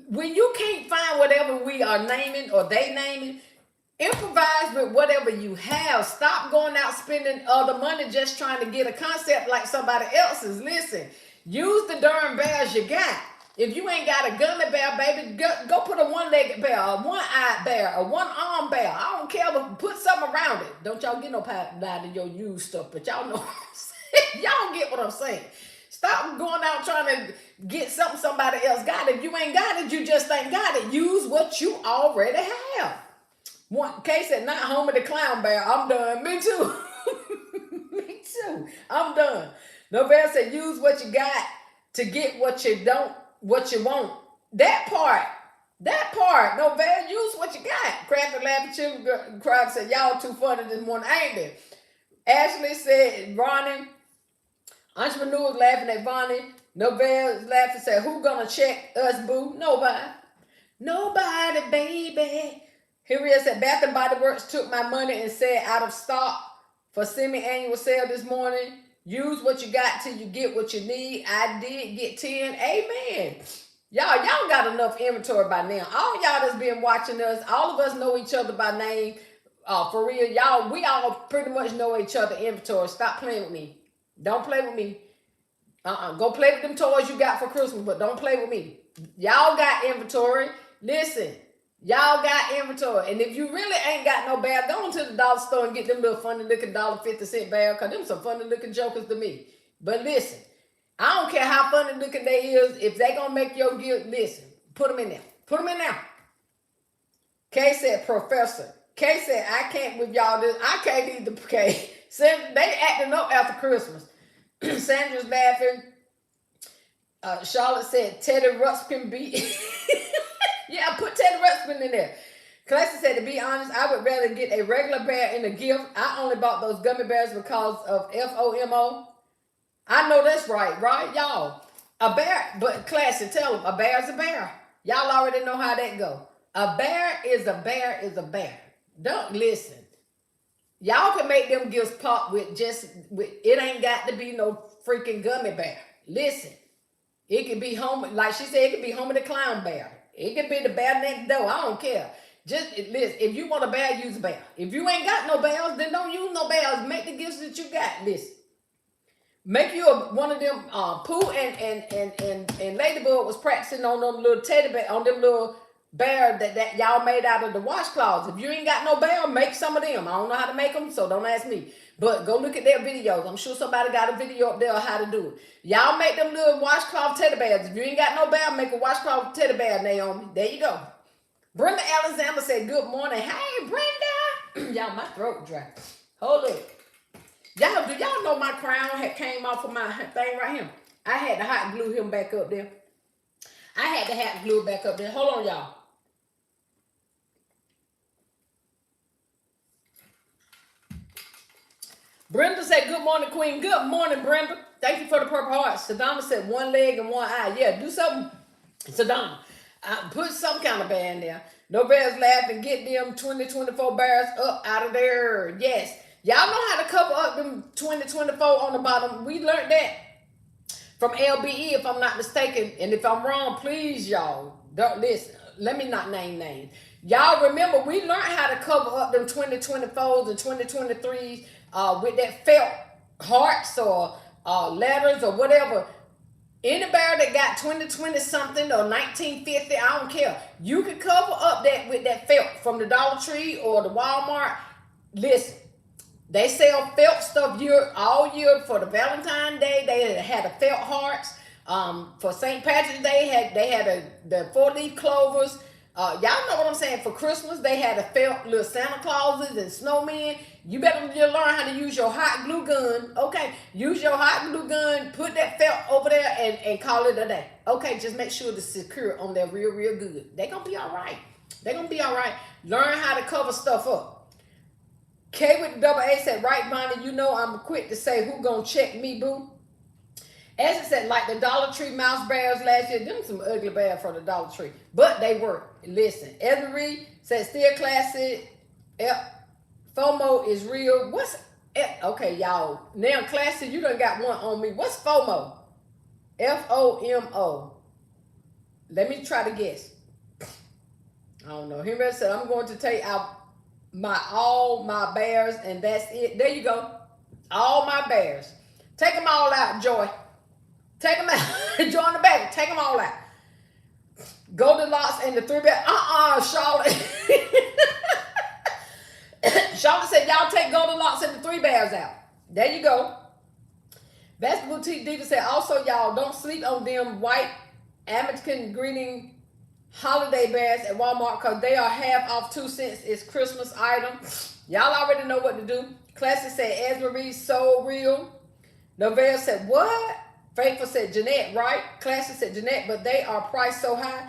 when you can't find whatever we are naming or they naming, improvise with whatever you have. Stop going out spending other money just trying to get a concept like somebody else's. Listen, use the darn bears you got. If you ain't got a gummy bear, baby, go put a one-legged bear, a one-eyed bear, a one-armed bear. I don't care, but put something around it. Don't y'all get no pipe down in your used stuff, but y'all know what I'm saying. Y'all get what I'm saying. Stop going out trying to get something somebody else got. If you ain't got it, you just ain't got it. Use what you already have. One case said, not Homer the Clown Bear. I'm done. Me too. Me too. I'm done. No bear said, use what you got to get what you want. That part. No bear, use what you got. Crafty laughing children crowd said, y'all too funny this morning, ain't it? Ashley said, Ronnie. Entrepreneurs laughing at Bonnie. No bear laughing said, who gonna check us, boo? Nobody, baby. Here he is at Bath and Body Works took my money and said out of stock for semi-annual sale this morning. Use what you got till you get what you need. I did get 10. Amen. Y'all got enough inventory by now. All y'all that's been watching us, all of us know each other by name. For real, y'all, we all pretty much know each other inventory. Stop playing with me. Don't play with me. Go play with them toys you got for Christmas, but don't play with me. Y'all got inventory. Listen. Y'all got inventory. And if you really ain't got no bear, go into the dollar store and get them little funny looking $1.50 bear, because them some funny looking jokers to me. But listen, I don't care how funny looking they is. If they gonna make your gift, listen, put them in there. Put them in there. Kay said, Professor. Kay said, I can't with y'all this. I can't either, Kay. Said they acting up after Christmas. Sandra's laughing. Charlotte said, Teddy Ruxpin beat. Yeah, put Teddy Ruxpin in there. Classy said, to be honest, I would rather get a regular bear in a gift. I only bought those gummy bears because of FOMO. I know that's right, y'all? A bear, but Classy, tell them, a bear's a bear. Y'all already know how that go. A bear is a bear is a bear. Don't listen. Y'all can make them gifts pop with it ain't got to be no freaking gummy bear. Listen, it could be Homer, like she said, it could be Homer the Clown Bear. It could be the bear next door. I don't care. Just listen. If you want a bear, use a bear. If you ain't got no bears, then don't use no bears. Make the gifts that you got. Listen. Make you one of them. Pooh and Ladybug was practicing on them little teddy bear, on them little bear that y'all made out of the washcloths. If you ain't got no bear, make some of them. I don't know how to make them, so don't ask me. But go look at their videos. I'm sure somebody got a video up there on how to do it. Y'all make them little washcloth teddy bears. If you ain't got no bear, make a washcloth teddy bear, Naomi. There you go. Brenda Alexander said, good morning. Hey, Brenda. Y'all, my throat dry. Hold up. Y'all, do y'all know my crown had came off of my thing right here? I had to hot glue him back up there. I had to hot glue it back up there. Hold on, y'all. Brenda said, good morning, Queen. Good morning, Brenda. Thank you for the purple heart. Sadama said, one leg and one eye. Yeah, do something. Sadama, put some kind of bear in there. No bears laughing. Get them 2024 bears up out of there. Yes. Y'all know how to cover up them 2024 on the bottom. We learned that from LBE, if I'm not mistaken. And if I'm wrong, please, y'all, don't listen. Let me not name names. Y'all remember, we learned how to cover up them 2024s and 2023s with that felt hearts or letters or whatever. Any bear that got 2020 something or 1950, I don't care. You can cover up that with that felt from the Dollar Tree or the Walmart. Listen, they sell felt stuff all year for the Valentine's Day. They had the felt hearts. For St. Patrick's Day, they had the 4-leaf clovers. Y'all know what I'm saying. For Christmas, they had a felt little Santa Clauses and snowmen. You better learn how to use your hot glue gun. Okay, use your hot glue gun. Put that felt over there and call it a day. Okay, just make sure it's secure on there real good. They gonna be all right. They gonna be all right. Learn how to cover stuff up. K with the double A said, right, Bonnie, you know I'm quick to say who gonna check me, boo. As it said, like the Dollar Tree mouse bears last year, them some ugly bears from the Dollar Tree, but they work. Listen, Every said still classic. FOMO is real. What's okay, y'all? Now classic, you done got one on me. What's FOMO? FOMO. Let me try to guess. I don't know. Henry said, I'm going to take out all my bears, and that's it. There you go. All my bears. Take them all out, Joy. Take them out. Join the baby. Take them all out. Goldilocks and the 3 bears. Charlotte. Charlotte said, y'all take Goldilocks and the 3 bears out. There you go. Baskett Boutique Diva said, also, y'all, don't sleep on them white American greeting holiday bears at Walmart because they are half off 2 cents. It's Christmas item. Y'all already know what to do. Classic said, Esmeree, so real. Novelle said, what? Faithful said, Jeanette, right? Classic said, Jeanette, but they are priced so high.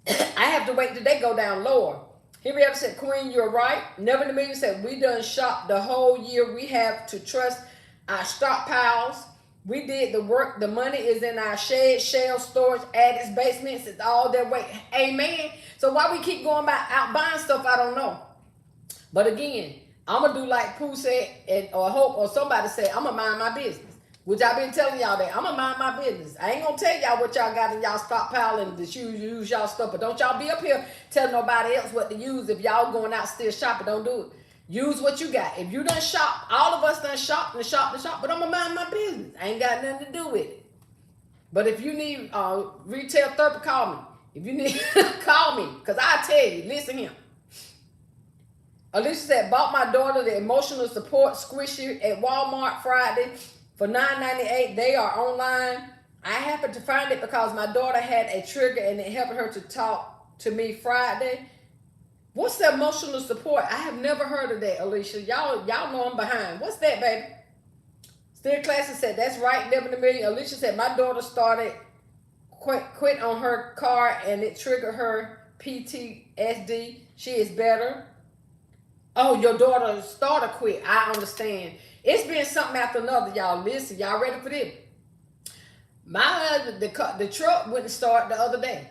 I have to wait till they go down lower. Henrietta said, Queen, you're right. Never in the Million said, we done shop the whole year. We have to trust our stockpiles. We did the work. The money is in our shed, shell, storage, attics, basements. It's all that way. Amen. So why we keep going out buying stuff, I don't know. But again, I'm going to do like Pooh said, or Hope, or somebody said, I'm going to mind my business. Which I've been telling y'all that. I'm going to mind my business. I ain't going to tell y'all what y'all got in y'all stockpile and that you use y'all stuff. But don't y'all be up here telling nobody else what to use. If y'all going out still shopping, don't do it. Use what you got. If you done shop, all of us done shop and shop and shop, but I'm going to mind my business. I ain't got nothing to do with it. But if you need retail therapy, call me. If you need, call me. Because I tell you, listen here. Alicia said, bought my daughter the emotional support squishy at Walmart Friday for $9.98. They are online. I happened to find it because my daughter had a trigger and it helped her to talk to me Friday. What's the emotional support? I have never heard of that, Alicia. Y'all know I'm behind. What's that, baby? Still Classic said, that's right, Never in a Million. Alicia said, my daughter started quit on her car and it triggered her PTSD. She is better. Oh, your daughter started quit. I understand. It's been something after another, y'all. Listen, y'all ready for this? My husband, the truck wouldn't start the other day.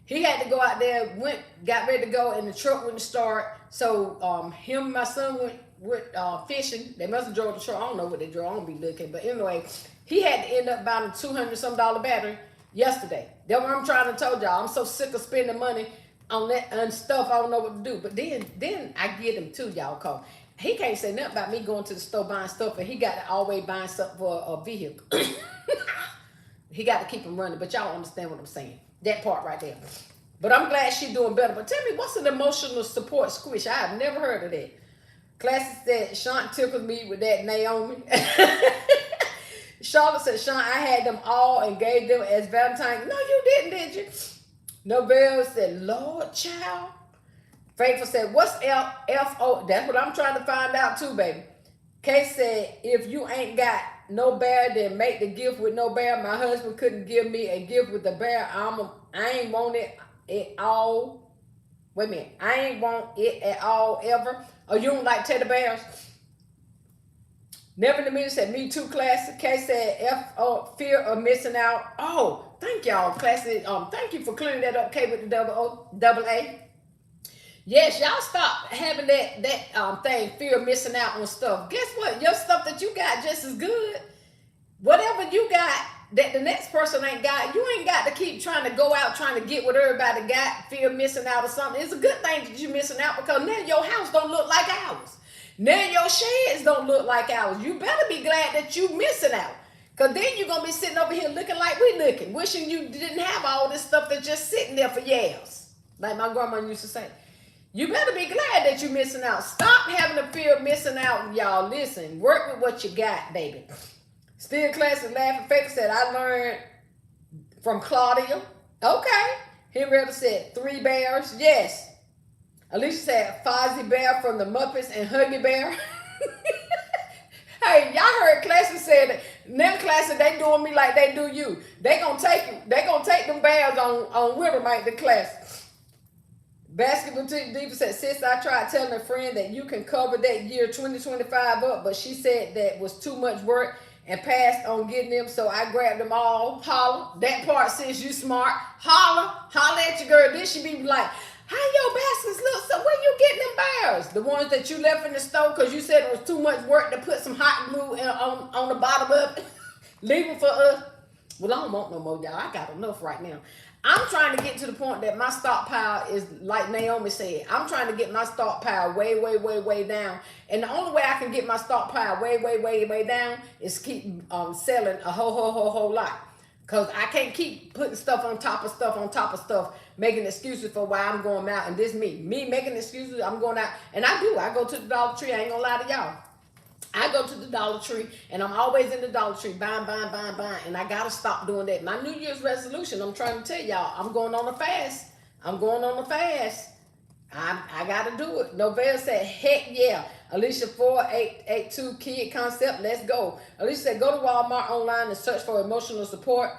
He had to go out there, got ready to go, and the truck wouldn't start. So him and my son went fishing. They must have drove the truck. I don't know what they drove. I don't be looking. But anyway, he had to end up buying a $200-some battery yesterday. That's what I'm trying to tell y'all. I'm so sick of spending money on that and stuff. I don't know what to do. But then I get him too, y'all. Call. He can't say nothing about me going to the store buying stuff, and he got to always buying stuff for a vehicle. He got to keep him running. But y'all understand what I'm saying. That part right there. But I'm glad she's doing better. But tell me, what's an emotional support squish? I have never heard of that. Classic said, Shaunt tickled me with that Naomi. Charlotte said, Shaunt, I had them all and gave them as Valentine. No, you didn't, did you? Novelle said, Lord, child. Faithful said, what's F-O? That's what I'm trying to find out too, baby. Kay said, if you ain't got no bear, then make the gift with no bear. My husband couldn't give me a gift with the bear. I ain't want it at all. Wait a minute. I ain't want it at all ever. Or you don't like teddy bears? Never in the Million said, me too, Classic. Kay said, fear of missing out. Oh, thank y'all, Classic. Thank you for clearing that up, K with the double A. Yes, y'all stop having that thing, fear of missing out on stuff. Guess what? Your stuff that you got just as good. Whatever you got that the next person ain't got, you ain't got to keep trying to go out trying to get what everybody got, fear of missing out or something. It's a good thing that you're missing out because now your house don't look like ours. Now your sheds don't look like ours. You better be glad that you missing out Because then you're going to be sitting over here looking like we looking, wishing you didn't have all this stuff that's just sitting there for years. Like my grandma used to say. You better be glad that you're missing out. Stop having the fear of missing out, y'all. Listen, work with what you got, baby. Still classic laughing. Faith said, I learned from Claudia. Okay. Henrietta said, 3 bears. Yes. Alicia said, Fozzie Bear from the Muppets and Huggy Bear. Hey, y'all heard Classic say that. Them Classic, they doing me like they do you. They gonna take you. They gonna take them bears on with them, like the Classic. Basketball Diva said, sis, I tried telling a friend that you can cover that year 2025 up, but she said that was too much work and passed on getting them, so I grabbed them all. Holla. That part, sis, you smart. Holla at your girl. Then she be like, how your baskets look? So where you getting them bears? The ones that you left in the store because you said it was too much work to put some hot glue on the bottom of it. Leave them for us. Well, I don't want no more, y'all. I got enough right now. I'm trying to get to the point that my stockpile is, like Naomi said, I'm trying to get my stockpile way down. And the only way I can get my stockpile way down is keep selling a whole lot. Because I can't keep putting stuff on top of stuff, making excuses for why I'm going out. And this me making excuses, I'm going out. And I do. I go to the Dollar Tree. I ain't gonna lie to y'all. I go to the Dollar Tree, and I'm always in the Dollar Tree, buying. And I got to stop doing that. My New Year's resolution, I'm trying to tell y'all, I'm going on a fast. I got to do it. Novelle said, heck yeah. Alicia 4882 Kid Concept, let's go. Alicia said, go to Walmart online and search for emotional support.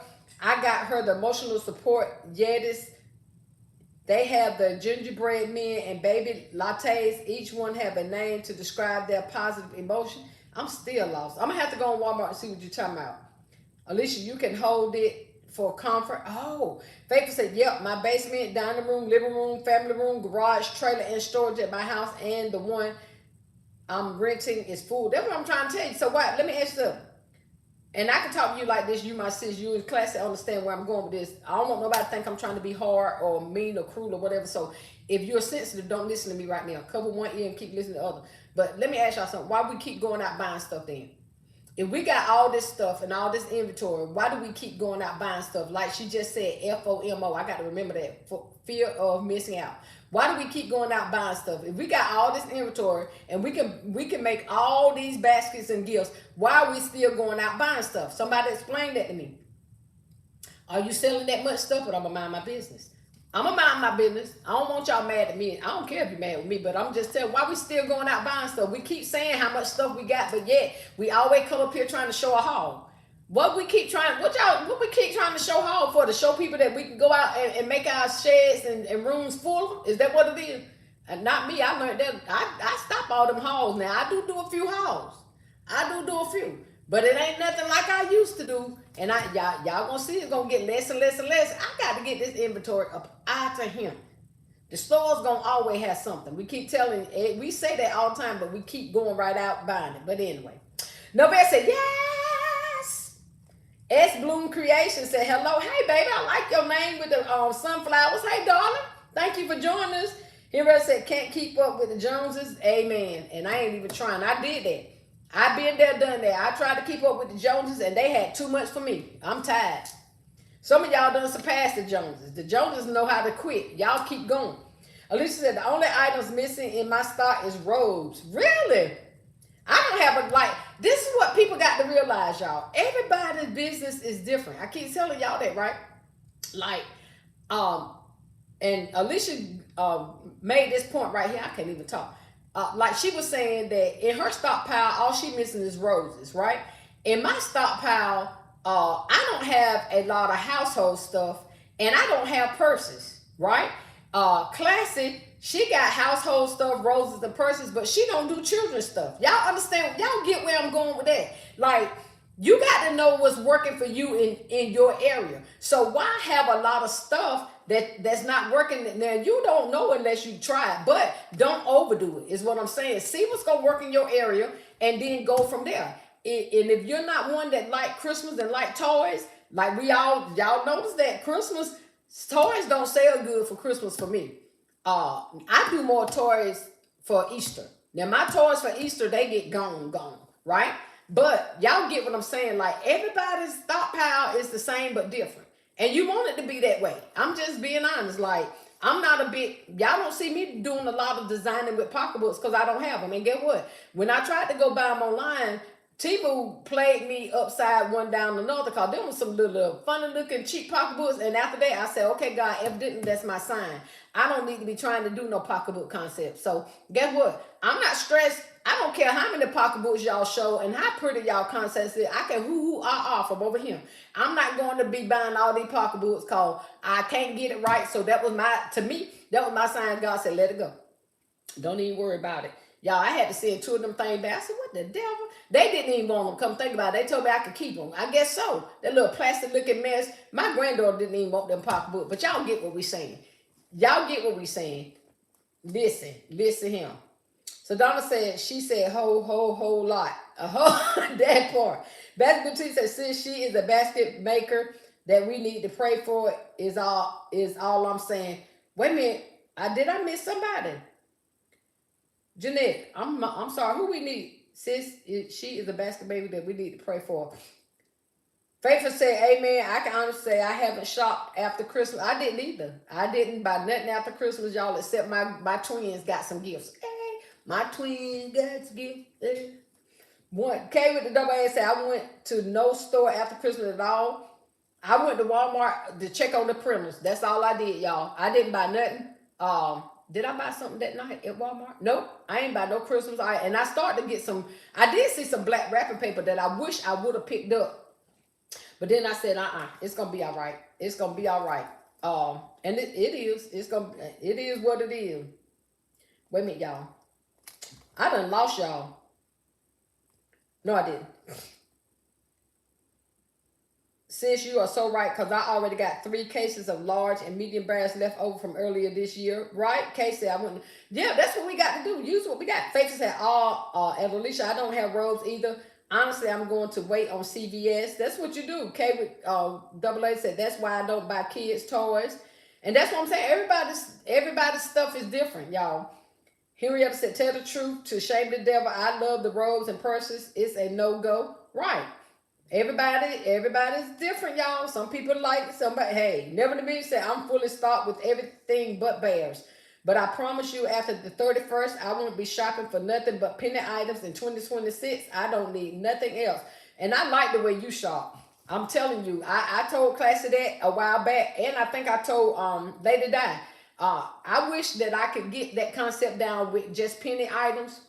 I got her the emotional support Yetis. They have the gingerbread men and baby lattes. Each one have a name to describe their positive emotion. I'm still lost. I'm going to have to go on Walmart and see what you're talking about. Alicia, you can hold it for comfort. Oh, Faithful said, yep, my basement, dining room, living room, family room, garage, trailer, and storage at my house, and the one I'm renting is full. That's what I'm trying to tell you. So what? Let me ask you something. And I can talk to you like this, you my sis, you in class to understand where I'm going with this. I don't want nobody to think I'm trying to be hard or mean or cruel or whatever. So if you're sensitive, don't listen to me right now. Cover one ear and keep listening to the other. But let me ask y'all something. Why we keep going out buying stuff then? If we got all this stuff and all this inventory, why do we keep going out buying stuff? Like she just said, FOMO. I got to remember that. For fear of missing out. Why do we keep going out buying stuff? If we got all this inventory and we can make all these baskets and gifts, why are we still going out buying stuff? Somebody explain that to me. Are you selling that much stuff? But I'm going to mind my business. I'm going to mind my business. I don't want y'all mad at me. I don't care if you're mad with me, but I'm just telling why we still going out buying stuff. We keep saying how much stuff we got, but yet we always come up here trying to show a haul. What we keep trying to show haul for? To show people that we can go out and make our sheds and rooms full? Is that what it is? And not me. I learned that. I stop all them hauls now. I do a few hauls. I do a few. But it ain't nothing like I used to do. And y'all gonna see it's gonna get less and less and less. I got to get this inventory up out to him. The store's gonna always have something. We keep telling, we say that all the time, but we keep going right out buying it. But anyway. Nobody said, yes. S Bloom Creation said, hello. Hey, baby, I like your name with the sunflowers. Hey, darling. Thank you for joining us. Here said, can't keep up with the Joneses. Amen. And I ain't even trying. I did that. I've been there, done that. I tried to keep up with the Joneses, and they had too much for me. I'm tired. Some of y'all done surpassed the Joneses. The Joneses know how to quit. Y'all keep going. Alicia said, the only items missing in my stock is robes. Really? I don't have this is what people got to realize, y'all. Everybody's business is different. I keep telling y'all that, right? And Alicia made this point right here. I can't even talk. Like she was saying that in her stockpile, all she missing is roses, right? In my stockpile, I don't have a lot of household stuff, and I don't have purses, right? Classic, she got household stuff, roses and purses, but she don't do children's stuff. Y'all understand? Y'all get where I'm going with that? Like, you got to know what's working for you in your area. So why have a lot of stuff that's not working? Now, you don't know unless you try it, but don't overdo it, is what I'm saying. See what's going to work in your area and then go from there. And if you're not one that like Christmas and like toys, like y'all notice that Christmas toys don't sell good for Christmas for me. I do more toys for Easter. Now, my toys for Easter, they get gone, right? But y'all get what I'm saying. Like, everybody's stockpile is the same but different. And you want it to be that way. I'm just being honest. Like, I'm not a big, y'all don't see me doing a lot of designing with pocketbooks because I don't have them. And get what? When I tried to go buy them online, Temu played me upside one down another because there was some little funny looking cheap pocketbooks. And after that, I said, okay, God, evidently that's my sign. I don't need to be trying to do no pocketbook concept. So guess what? I'm not stressed. I don't care how many pocketbooks y'all show and how pretty y'all concepts is. I can ah from over here. I'm not going to be buying all these pocketbooks because I can't get it right. So that was to me, that was my sign. God said, let it go. Don't even worry about it. Y'all, I had to send 2 of them things back. I said, what the devil? They didn't even want them. Come think about it. They told me I could keep them. I guess so. That little plastic looking mess. My granddaughter didn't even want them pocketbooks. But y'all get what we saying. Y'all get what we saying. Listen him. So Donna said, she said, whole lot. That part. Baskett T said, since she is a basket maker that we need to pray for is all I'm saying. Wait a minute. Did I miss somebody? Jeanette, I'm sorry. Who we need? Sis, she is a basket baby that we need to pray for. Faithful said, amen. I can honestly say I haven't shopped after Christmas. I didn't either. I didn't buy nothing after Christmas, y'all, except my twins got some gifts. Hey, my twins got some gifts. Hey. One, K with the double A said, I went to no store after Christmas at all. I went to Walmart to check on the printers. That's all I did, y'all. I didn't buy nothing. Did I buy something that night at Walmart? Nope. I ain't buy no Christmas. And I started to get some, I did see some black wrapping paper that I wish I would have picked up. But then I said, it's going to be all right. It's going to be all right. And it is. It is what it is. Wait a minute, y'all. I done lost y'all. No, I didn't. Sis, you are so right, because I already got 3 cases of large and medium bags left over from earlier this year. Right? Casey, I wouldn't. Yeah, that's what we got to do. Use what we got. Faith said, and Alicia, I don't have robes either. Honestly, I'm going to wait on CVS. That's what you do. K with double A said, that's why I don't buy kids' toys. And that's what I'm saying. Everybody's stuff is different, y'all. Henrietta said, tell the truth to shame the devil. I love the robes and purses. It's a no-go. Right. Everybody's different, y'all. Some people like somebody. Hey, never to me said, I'm fully stocked with everything but bears. But I promise you, after the 31st, I won't be shopping for nothing but penny items in 2026. I don't need nothing else. And I like the way you shop. I'm telling you, I told Classy that a while back, and I think I told Lady Di. I wish that I could get that concept down with just penny items.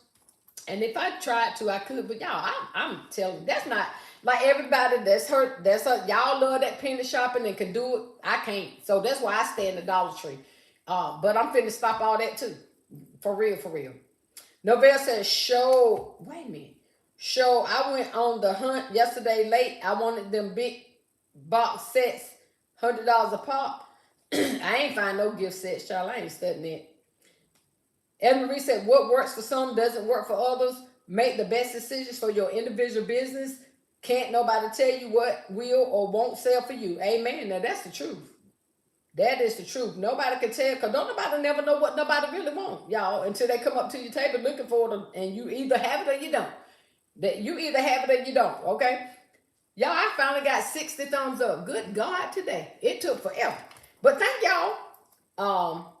And if I tried to, I could. But y'all, I'm telling you, that's not like everybody that's hurt. Y'all love that penny shopping and can do it. I can't. So that's why I stay in the Dollar Tree. But I'm finna stop all that too. For real, for real. Novell says, wait a minute. I went on the hunt yesterday late. I wanted them big box sets, $100 a pop. I ain't find no gift sets, child. I ain't studying it. Ed Marie said, what works for some doesn't work for others. Make the best decisions for your individual business. Can't nobody tell you what will or won't sell for you. Amen. Now, that's the truth. That is the truth. Nobody can tell, because don't nobody never know what nobody really wants, y'all, until they come up to your table looking for them, and you either have it or you don't. You either have it or you don't, okay? Y'all, I finally got 60 thumbs up. Good God, today. It took forever. But thank y'all.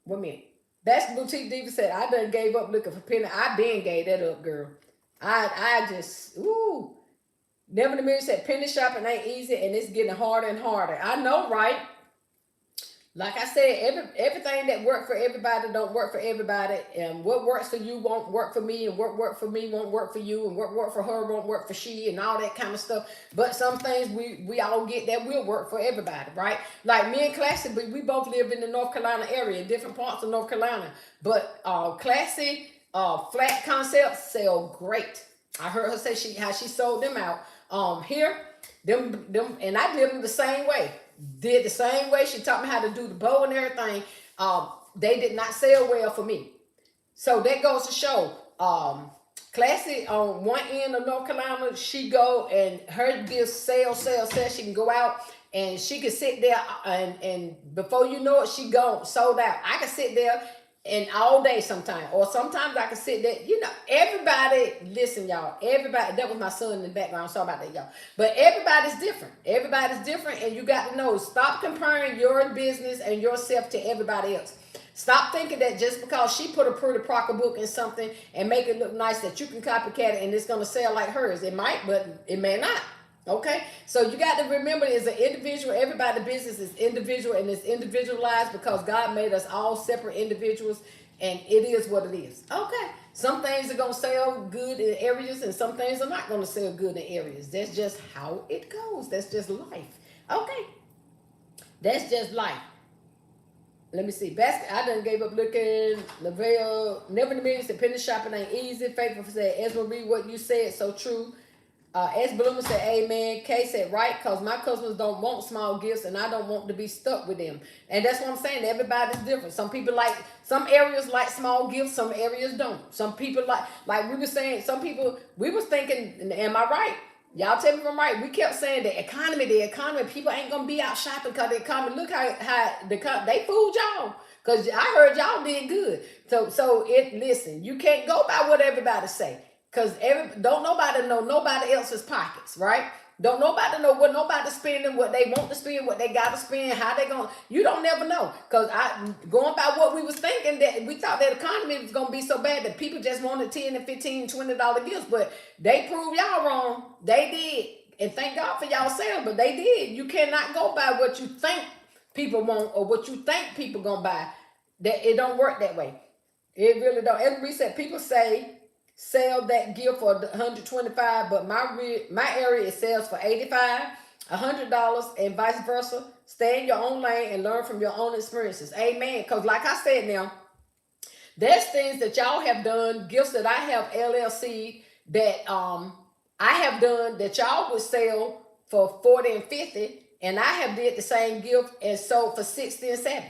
One minute. That's Boutique Diva said, I done gave up looking for penny. I been gave that up, girl. I just, Never the Mirror said, penny shopping ain't easy and it's getting harder and harder. I know, right? Like I said, everything that worked for everybody don't work for everybody. And what works for you won't work for me. And what worked for me won't work for you. And what worked for her won't work for she and all that kind of stuff. But some things we all get that will work for everybody, right? Like me and Classy, we both live in the North Carolina area, different parts of North Carolina. But Classy flat concepts sell great. I heard her say how she sold them out. Here, them, and I did them the same way. Did the same way. She taught me how to do the bow and everything. They did not sell well for me. So that goes to show. Classy on one end of North Carolina, she go and her deal sell. She can go out and she can sit there and before you know it, she gone sold out. I can sit there and all day sometimes. Or sometimes I can sit there. You know, everybody, listen, y'all. Everybody, that was my son in the background. Sorry about that, y'all. But everybody's different. Everybody's different, and you got to know. Stop comparing your business and yourself to everybody else. Stop thinking that just because she put a pretty pocketbook in something and make it look nice that you can copycat it and it's gonna sell like hers. It might, but it may not. Okay, so you got to remember, as an individual, everybody's business is individual and it's individualized because God made us all separate individuals, and it is what it is. Okay, some things are gonna sell good in areas, and some things are not gonna sell good in areas. That's just how it goes. That's just life. Okay, that's just life. Let me see. Baskett, I done gave up looking. Lavelle, never in the millions said penny shopping ain't easy. Faithful said, Esma, read what you said, so true. S. Bloomer said, amen. Kay said, right, because my customers don't want small gifts and I don't want to be stuck with them. And that's what I'm saying. Everybody's different. Some people like, some areas like small gifts, some areas don't. Some people like we were saying, some people, we was thinking, am I right? Y'all tell me if I'm right. We kept saying the economy, people ain't going to be out shopping because the economy, look how they fooled y'all. Because I heard y'all did good. Listen, you can't go by what everybody say. Because don't nobody know nobody else's pockets, right? Don't nobody know what nobody's spending, what they want to spend, what they got to spend, how they going to, you don't never know. Because going by what we was thinking, that we thought that economy was going to be so bad that people just wanted 10 and 15, $20 gifts, but they proved y'all wrong. They did. And thank God for y'all sales, but they did. You cannot go by what you think people want or what you think people going to buy. That it don't work that way. It really don't. As we said, people say, sell that gift for $125, but my area it sells for $85, $100, and vice versa. Stay in your own lane and learn from your own experiences. Amen. Because like I said now, there's things that y'all have done, gifts that I have LLC that I have done that y'all would sell for 40 and 50, and I have did the same gift and sold for 60 and 70.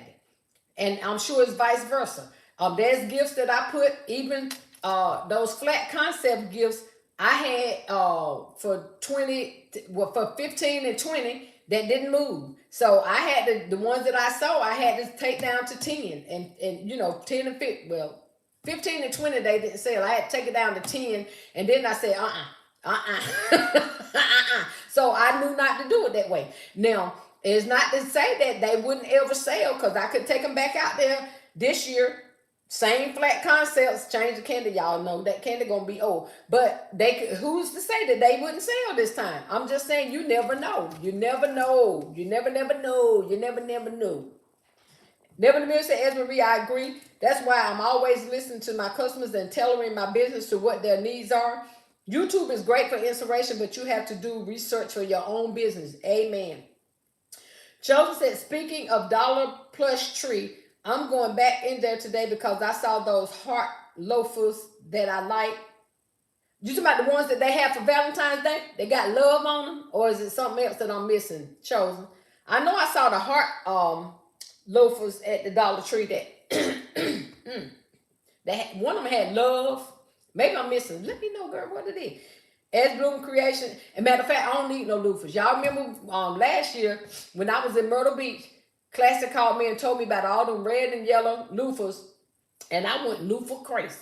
And I'm sure it's vice versa. There's gifts that I put, even those flat concept gifts I had for 15 and 20 that didn't move. So I had the ones that I sold, I had to take down to 10 and you know, 10 and 50, well, 15 and 20 they didn't sell. I had to take it down to 10, and then I said, So I knew not to do it that way. Now, it's not to say that they wouldn't ever sell, because I could take them back out there this year. Same flat concepts, change the candy. Y'all know that candy gonna be old, but who's to say that they wouldn't sell this time? I'm just saying, you never know. You never know. You never know. You never know. Never the mirror said, Esmarie, I agree. That's why I'm always listening to my customers and tailoring my business to what their needs are. YouTube is great for inspiration, but you have to do research for your own business. Amen. Chosen said, speaking of dollar plush tree, I'm going back in there today because I saw those heart loafers that I like. You talking about the ones that they have for Valentine's Day? They got love on them? Or is it something else that I'm missing, Chosen? I know I saw the heart loafers at the Dollar Tree that one of them had love. Maybe I'm missing. Let me know, girl, what it is. As Bloom Creation. And matter of fact, I don't need no loafers. Y'all remember last year when I was in Myrtle Beach, Classic called me and told me about all them red and yellow loofers, and I went loofah crazy.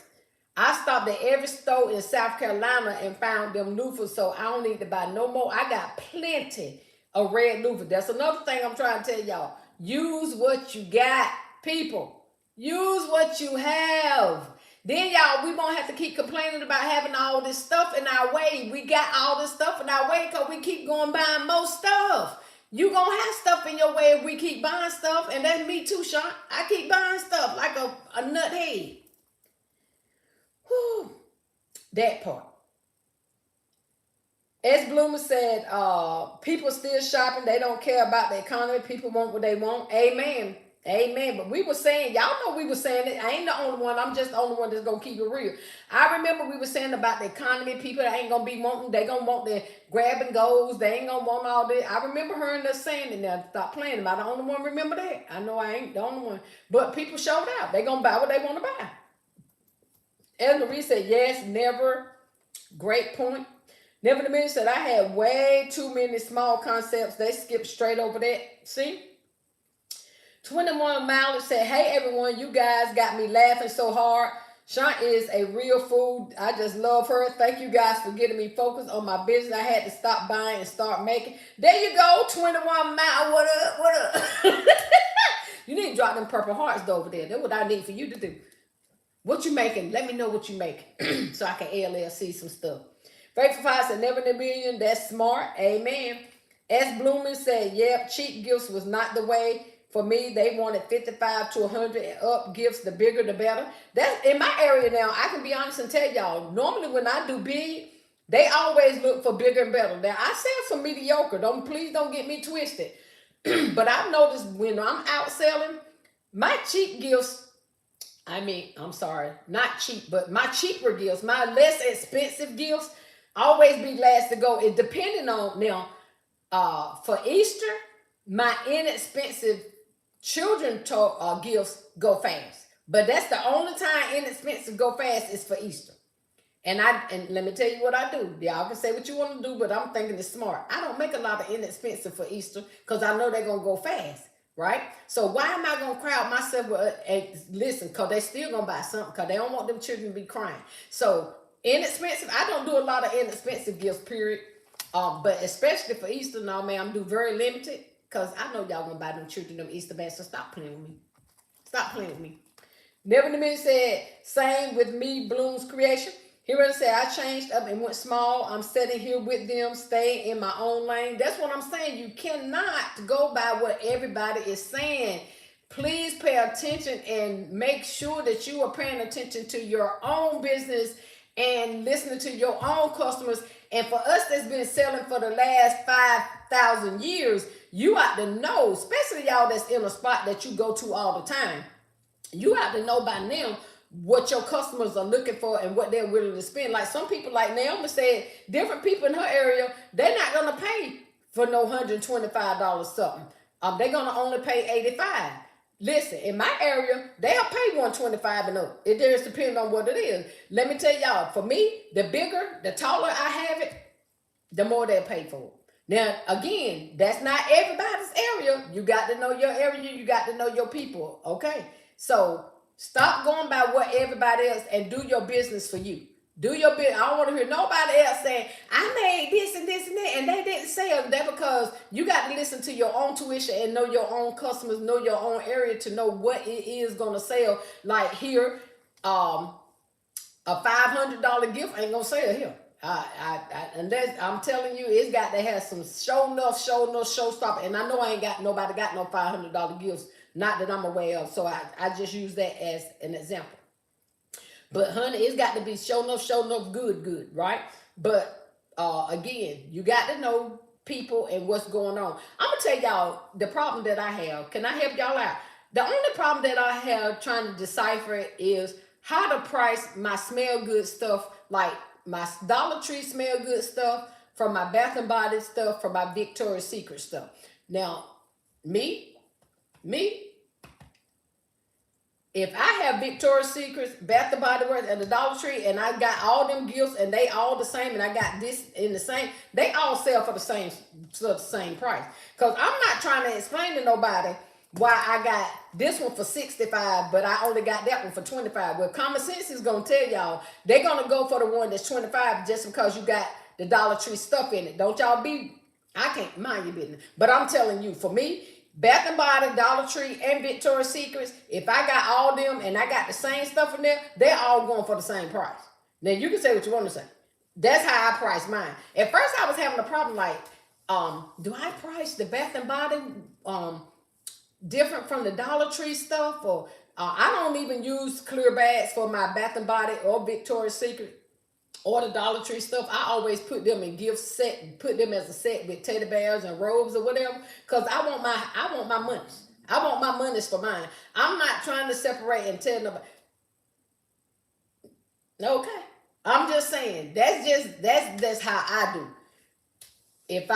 I stopped at every store in South Carolina and found them loofahs, so I don't need to buy no more. I got plenty of red loofahs. That's another thing I'm trying to tell y'all. Use what you got, people. Use what you have. Then, y'all, we won't have to keep complaining about having all this stuff in our way. We got all this stuff in our way because we keep going buying more stuff. You gonna have stuff in your way if we keep buying stuff, and that's me too, Sean. I keep buying stuff like a nuthead. Whew. That part. S. Bloomer said, people still shopping. They don't care about the economy. People want what they want. Amen. Amen. But we were saying, y'all know we were saying it. I ain't the only one. I'm just the only one that's going to keep it real. I remember we were saying about the economy. People that ain't going to be wanting, they going to want the grab and goes. They ain't going to want all this. I remember hearing us saying it now. Stop playing. Am I the only one remember that? I know I ain't the only one. But people showed out. They going to buy what they want to buy. Ellen Marie said, yes, never. Great point. Never the minute said, I had way too many small concepts. They skipped straight over that. See? 21 Mileage said, hey everyone, you guys got me laughing so hard. Shaunt is a real fool. I just love her. Thank you guys for getting me focused on my business. I had to stop buying and start making. There you go, 21 Mile. What up? What up? You need to drop them purple hearts over there. That's what I need for you to do. What you making? Let me know what you making so I can LLC some stuff. Faithful Five said, never in a million. That's smart. Amen. S. Blooming said, yep, cheap gifts was not the way. For me, they wanted 55 to 100 and up gifts. The bigger, the better. That's in my area now. I can be honest and tell y'all, normally when I do big, they always look for bigger and better. Now, I sell some mediocre. Please don't get me twisted. But I've noticed when I'm out selling, my cheap gifts, I'm sorry, not cheap, but my cheaper gifts, my less expensive gifts, always be last to go. It depending on now, for Easter, my inexpensive children gifts go fast. But that's the only time inexpensive go fast is for Easter. And let me tell you what I do. Y'all can say what you want to do, but I'm thinking it's smart. I don't make a lot of inexpensive for Easter because I know they're going to go fast, right? So why am I going to crowd myself with, listen, because they still going to buy something because they don't want them children to be crying. So inexpensive, I don't do a lot of inexpensive gifts, period. But especially for Easter, no, man, I'm do very limited because I know y'all going to buy them children them Easter bags, so stop playing with me. Stop playing with me. Never in a minute said, same with me, Bloom's Creation. He really said, I changed up and went small. I'm sitting here with them, staying in my own lane. That's what I'm saying. You cannot go by what everybody is saying. Please pay attention and make sure that you are paying attention to your own business and listening to your own customers. And for us that's been selling for the last 5,000 years, you have to know, especially y'all that's in a spot that you go to all the time, you have to know by now what your customers are looking for and what they're willing to spend. Like some people, like Naomi said, different people in her area, they're not going to pay for no $125 something. They're going to only pay $85. Listen, in my area, they'll pay $125 and up. It just depends on what it is. Let me tell y'all, for me, the bigger, the taller I have it, the more they'll pay for it. Now, again, that's not everybody's area. You got to know your area. You got to know your people, okay? So stop going by what everybody else and do your business for you. Do your business. I don't want to hear nobody else saying, I made this and this and that, and they didn't sell that, because you got to listen to your own tuition and know your own customers, know your own area to know what it is going to sell. Like here, a $500 gift ain't going to sell here. Unless I'm telling you, it's got to have some show enough, show stop. And I know I ain't got nobody got no $500 gifts. Not that I'm aware of, so I just use that as an example. But honey, it's got to be show enough, good, right? But again, you got to know people and what's going on. I'm gonna tell y'all the problem that I have. Can I help y'all out? The only problem that I have trying to decipher it is how to price my smell good stuff, like my Dollar Tree smell good stuff, from my Bath and Body stuff, from my Victoria's Secret stuff. Now, me, if I have Victoria's Secrets, Bath and Body Works, and the Dollar Tree, and I got all them gifts, and they all the same, and I got this in the same, they all sell for the same price. Because I'm not trying to explain to nobody why I got this one for $65, but I only got that one for $25. Well, common sense is going to tell y'all, they're going to go for the one that's $25 just because you got the Dollar Tree stuff in it. Don't y'all be, I can't mind your business. But I'm telling you, for me, Bath and Body, Dollar Tree, and Victoria's Secrets, if I got all them and I got the same stuff in there, they're all going for the same price. Now, you can say what you want to say. That's how I price mine. At first, I was having a problem like, do I price the Bath and Body different from the Dollar Tree stuff? Or I don't even use clear bags for my Bath and Body or Victoria's Secret or the Dollar Tree stuff. I always put them in gift set, put them as a set with teddy bears and robes or whatever, because I want my monies. I want my monies for mine. I'm not trying to separate and tell nobody. Okay. I'm just saying, that's how I do. If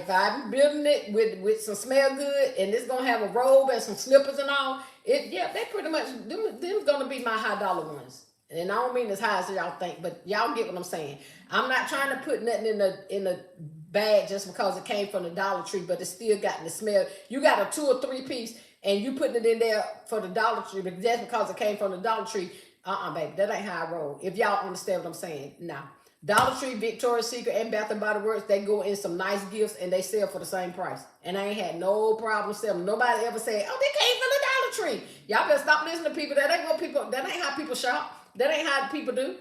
I'm building it with some smell good and it's gonna have a robe and some slippers and all, they pretty much them gonna be my high dollar ones. And I don't mean as high as y'all think, but y'all get what I'm saying. I'm not trying to put nothing in the bad just because it came from the Dollar Tree, but it still got the smell. You got a 2 or 3 piece and you putting it in there for the Dollar Tree, but just because it came from the Dollar Tree, baby, that ain't how I roll. If y'all understand what I'm saying, now Dollar Tree, Victoria's Secret, and Bath and Body Works, they go in some nice gifts and they sell for the same price. And I ain't had no problem selling. Nobody ever said, "Oh, they came from the Dollar Tree." Y'all better stop listening to people. That ain't what people. That ain't how people shop. That ain't how people do.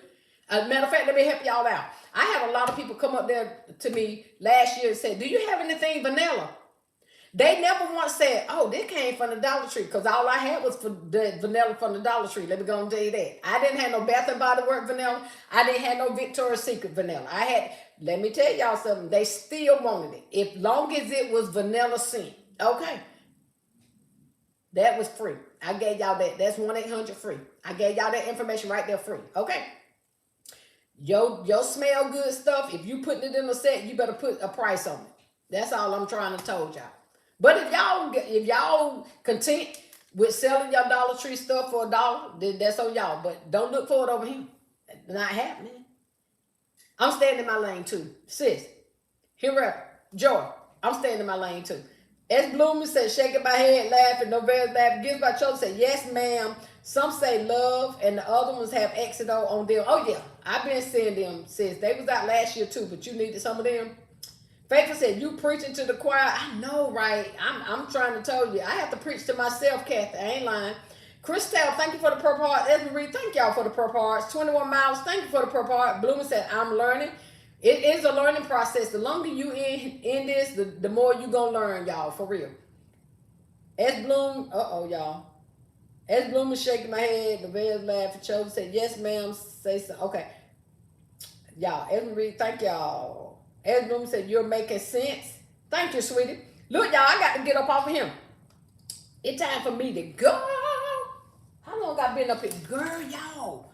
Matter of fact, let me help y'all out. I had a lot of people come up there to me last year and say, "Do you have anything vanilla?" They never once said, "Oh, this came from the Dollar Tree," because all I had was for the vanilla from the Dollar Tree. Let me go and tell you that. I didn't have no Bath and Body Works vanilla. I didn't have no Victoria's Secret vanilla. I had, let me tell y'all something, they still wanted it. As long as it was vanilla scent. Okay. That was free. I gave y'all that. That's 1-800-FREE. I gave y'all that information right there free. Okay. Your smell good stuff, if you putting it in a set, you better put a price on it. That's all I'm trying to tell y'all. But if y'all content with selling your Dollar Tree stuff for $1, then that's on y'all. But don't look for it over here. Not happening. I'm staying in my lane too. Sis, here, Joy, I'm staying in my lane too. S. Bloomer said, shaking my head, laughing, no very laughing. Gives my children said, yes, ma'am. Some say love, and the other ones have Exito on them. Oh, yeah, I've been seeing them, sis. They was out last year too, but you needed some of them. Faithful said, you preaching to the choir. I know, right? I'm trying to tell you. I have to preach to myself, Kathy. I ain't lying. Christelle, thank you for the purple heart. Esmeree, thank y'all for the purple hearts. 21 Miles, thank you for the purple heart. Bloomer said, I'm learning. It is a learning process. The longer you in this, the more you going to learn, y'all, for real. S. Bloom, y'all. S. Bloom is shaking my head. The bears laughing. Chosen said, yes, ma'am. Say so. Okay. Y'all, Esmeree, thank y'all. As Bloom said, you're making sense. Thank you, sweetie. Look, y'all, I got to get up off of him. It's time for me to go. How long I been up here? Girl, y'all,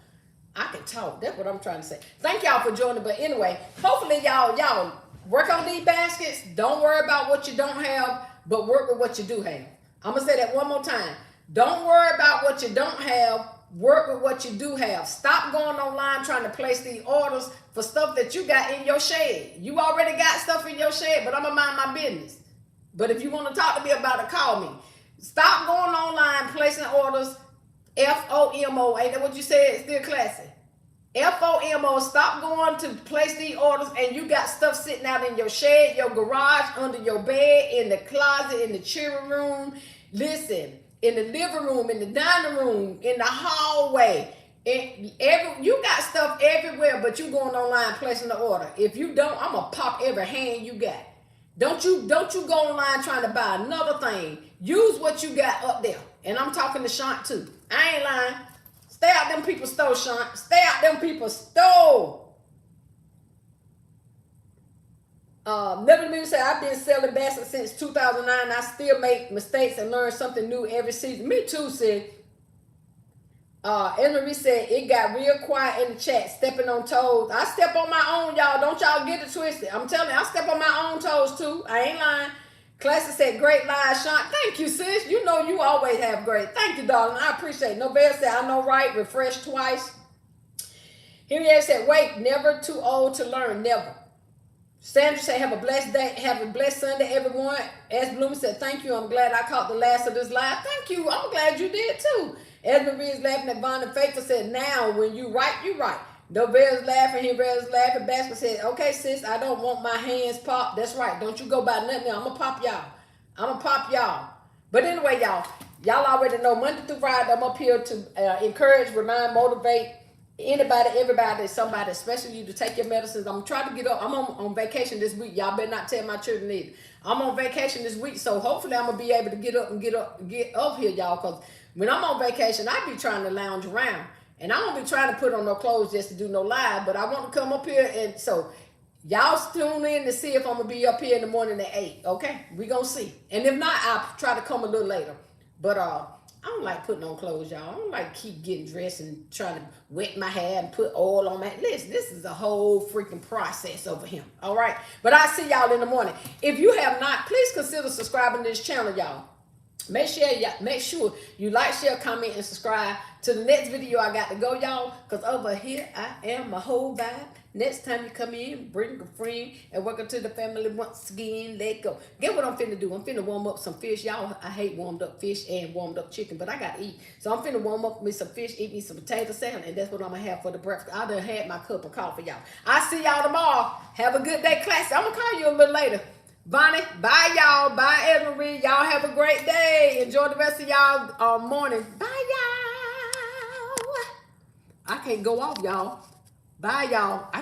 I can talk. That's what I'm trying to say. Thank y'all for joining. But anyway, hopefully y'all work on these baskets. Don't worry about what you don't have, but work with what you do have. I'm going to say that one more time. Don't worry about what you don't have. Work with what you do have. Stop going online trying to place these orders for stuff that you got in your shed. You already got stuff in your shed, but I'm going to mind my business. But if you want to talk to me about it, call me. Stop going online placing orders. FOMO. Ain't that what you said? Still classy. FOMO. Stop going to place these orders and you got stuff sitting out in your shed, your garage, under your bed, in the closet, in the children's room. Listen. In the living room, in the dining room, in the hallway. You got stuff everywhere, but you going online placing the order. If you don't, I'm going to pop every hand you got. Don't you go online trying to buy another thing. Use what you got up there. And I'm talking to Shaunt too. I ain't lying. Stay out them people's store, Shaunt. Stay out them people's store. Never New said, I've been selling Baskett since 2009. I still make mistakes and learn something new every season. Me too, sis. Emery said, it got real quiet in the chat, stepping on toes. I step on my own, y'all. Don't y'all get it twisted. I'm telling you, I step on my own toes too. I ain't lying. Classic said, great live, Shaunt. Thank you, sis. You know you always have great. Thank you, darling. I appreciate it. Novell said, I know right. Refresh twice. Henriette said, wait, never too old to learn. Never. Sandra said, have a blessed day. Have a blessed Sunday, everyone. S. Bloom said, thank you. I'm glad I caught the last of this live. Thank you. I'm glad you did too. Esmeree is laughing at Von and Faithful said, now when you right, you right. Novell's laughing. Henriette's laughing. Baskett said, okay, sis, I don't want my hands popped. That's right. Don't you go by nothing else. I'm going to pop y'all. I'm going to pop y'all. But anyway, y'all already know Monday through Friday, I'm up here to encourage, remind, motivate, anybody, everybody, somebody, especially you, to take your medicines. I'm trying to get up. I'm on vacation this week. Y'all better not tell my children either. I'm on vacation this week, so hopefully I'm gonna be able to get up here, y'all. Cause when I'm on vacation, I be trying to lounge around, and I don't be trying to put on no clothes just to do no live. But I want to come up here, and so y'all tune in to see if I'm gonna be up here in the morning at 8. Okay, we gonna see. And if not, I'll try to come a little later. But I don't like putting on clothes, y'all. I don't like keep getting dressed and trying to wet my hair and put oil on my head. Listen, this is a whole freaking process over here. All right. But I'll see y'all in the morning. If you have not, please consider subscribing to this channel, y'all. Make sure you like, share, comment, and subscribe to the next video I got to go, y'all. Because over here, I am a whole vibe. Next time you come in, bring a friend, and welcome to the family once again. Let go. Get what I'm finna do. I'm finna warm up some fish. Y'all, I hate warmed up fish and warmed up chicken, but I gotta eat. So I'm finna warm up me some fish, eat me some potato salad, and that's what I'm gonna have for the breakfast. I done had my cup of coffee, y'all. I'll see y'all tomorrow. Have a good day, class. I'm gonna call you a little later. Bonnie, bye y'all. Bye, Edmarie. Y'all have a great day. Enjoy the rest of y'all morning. Bye y'all. I can't go off, y'all. Bye y'all. I got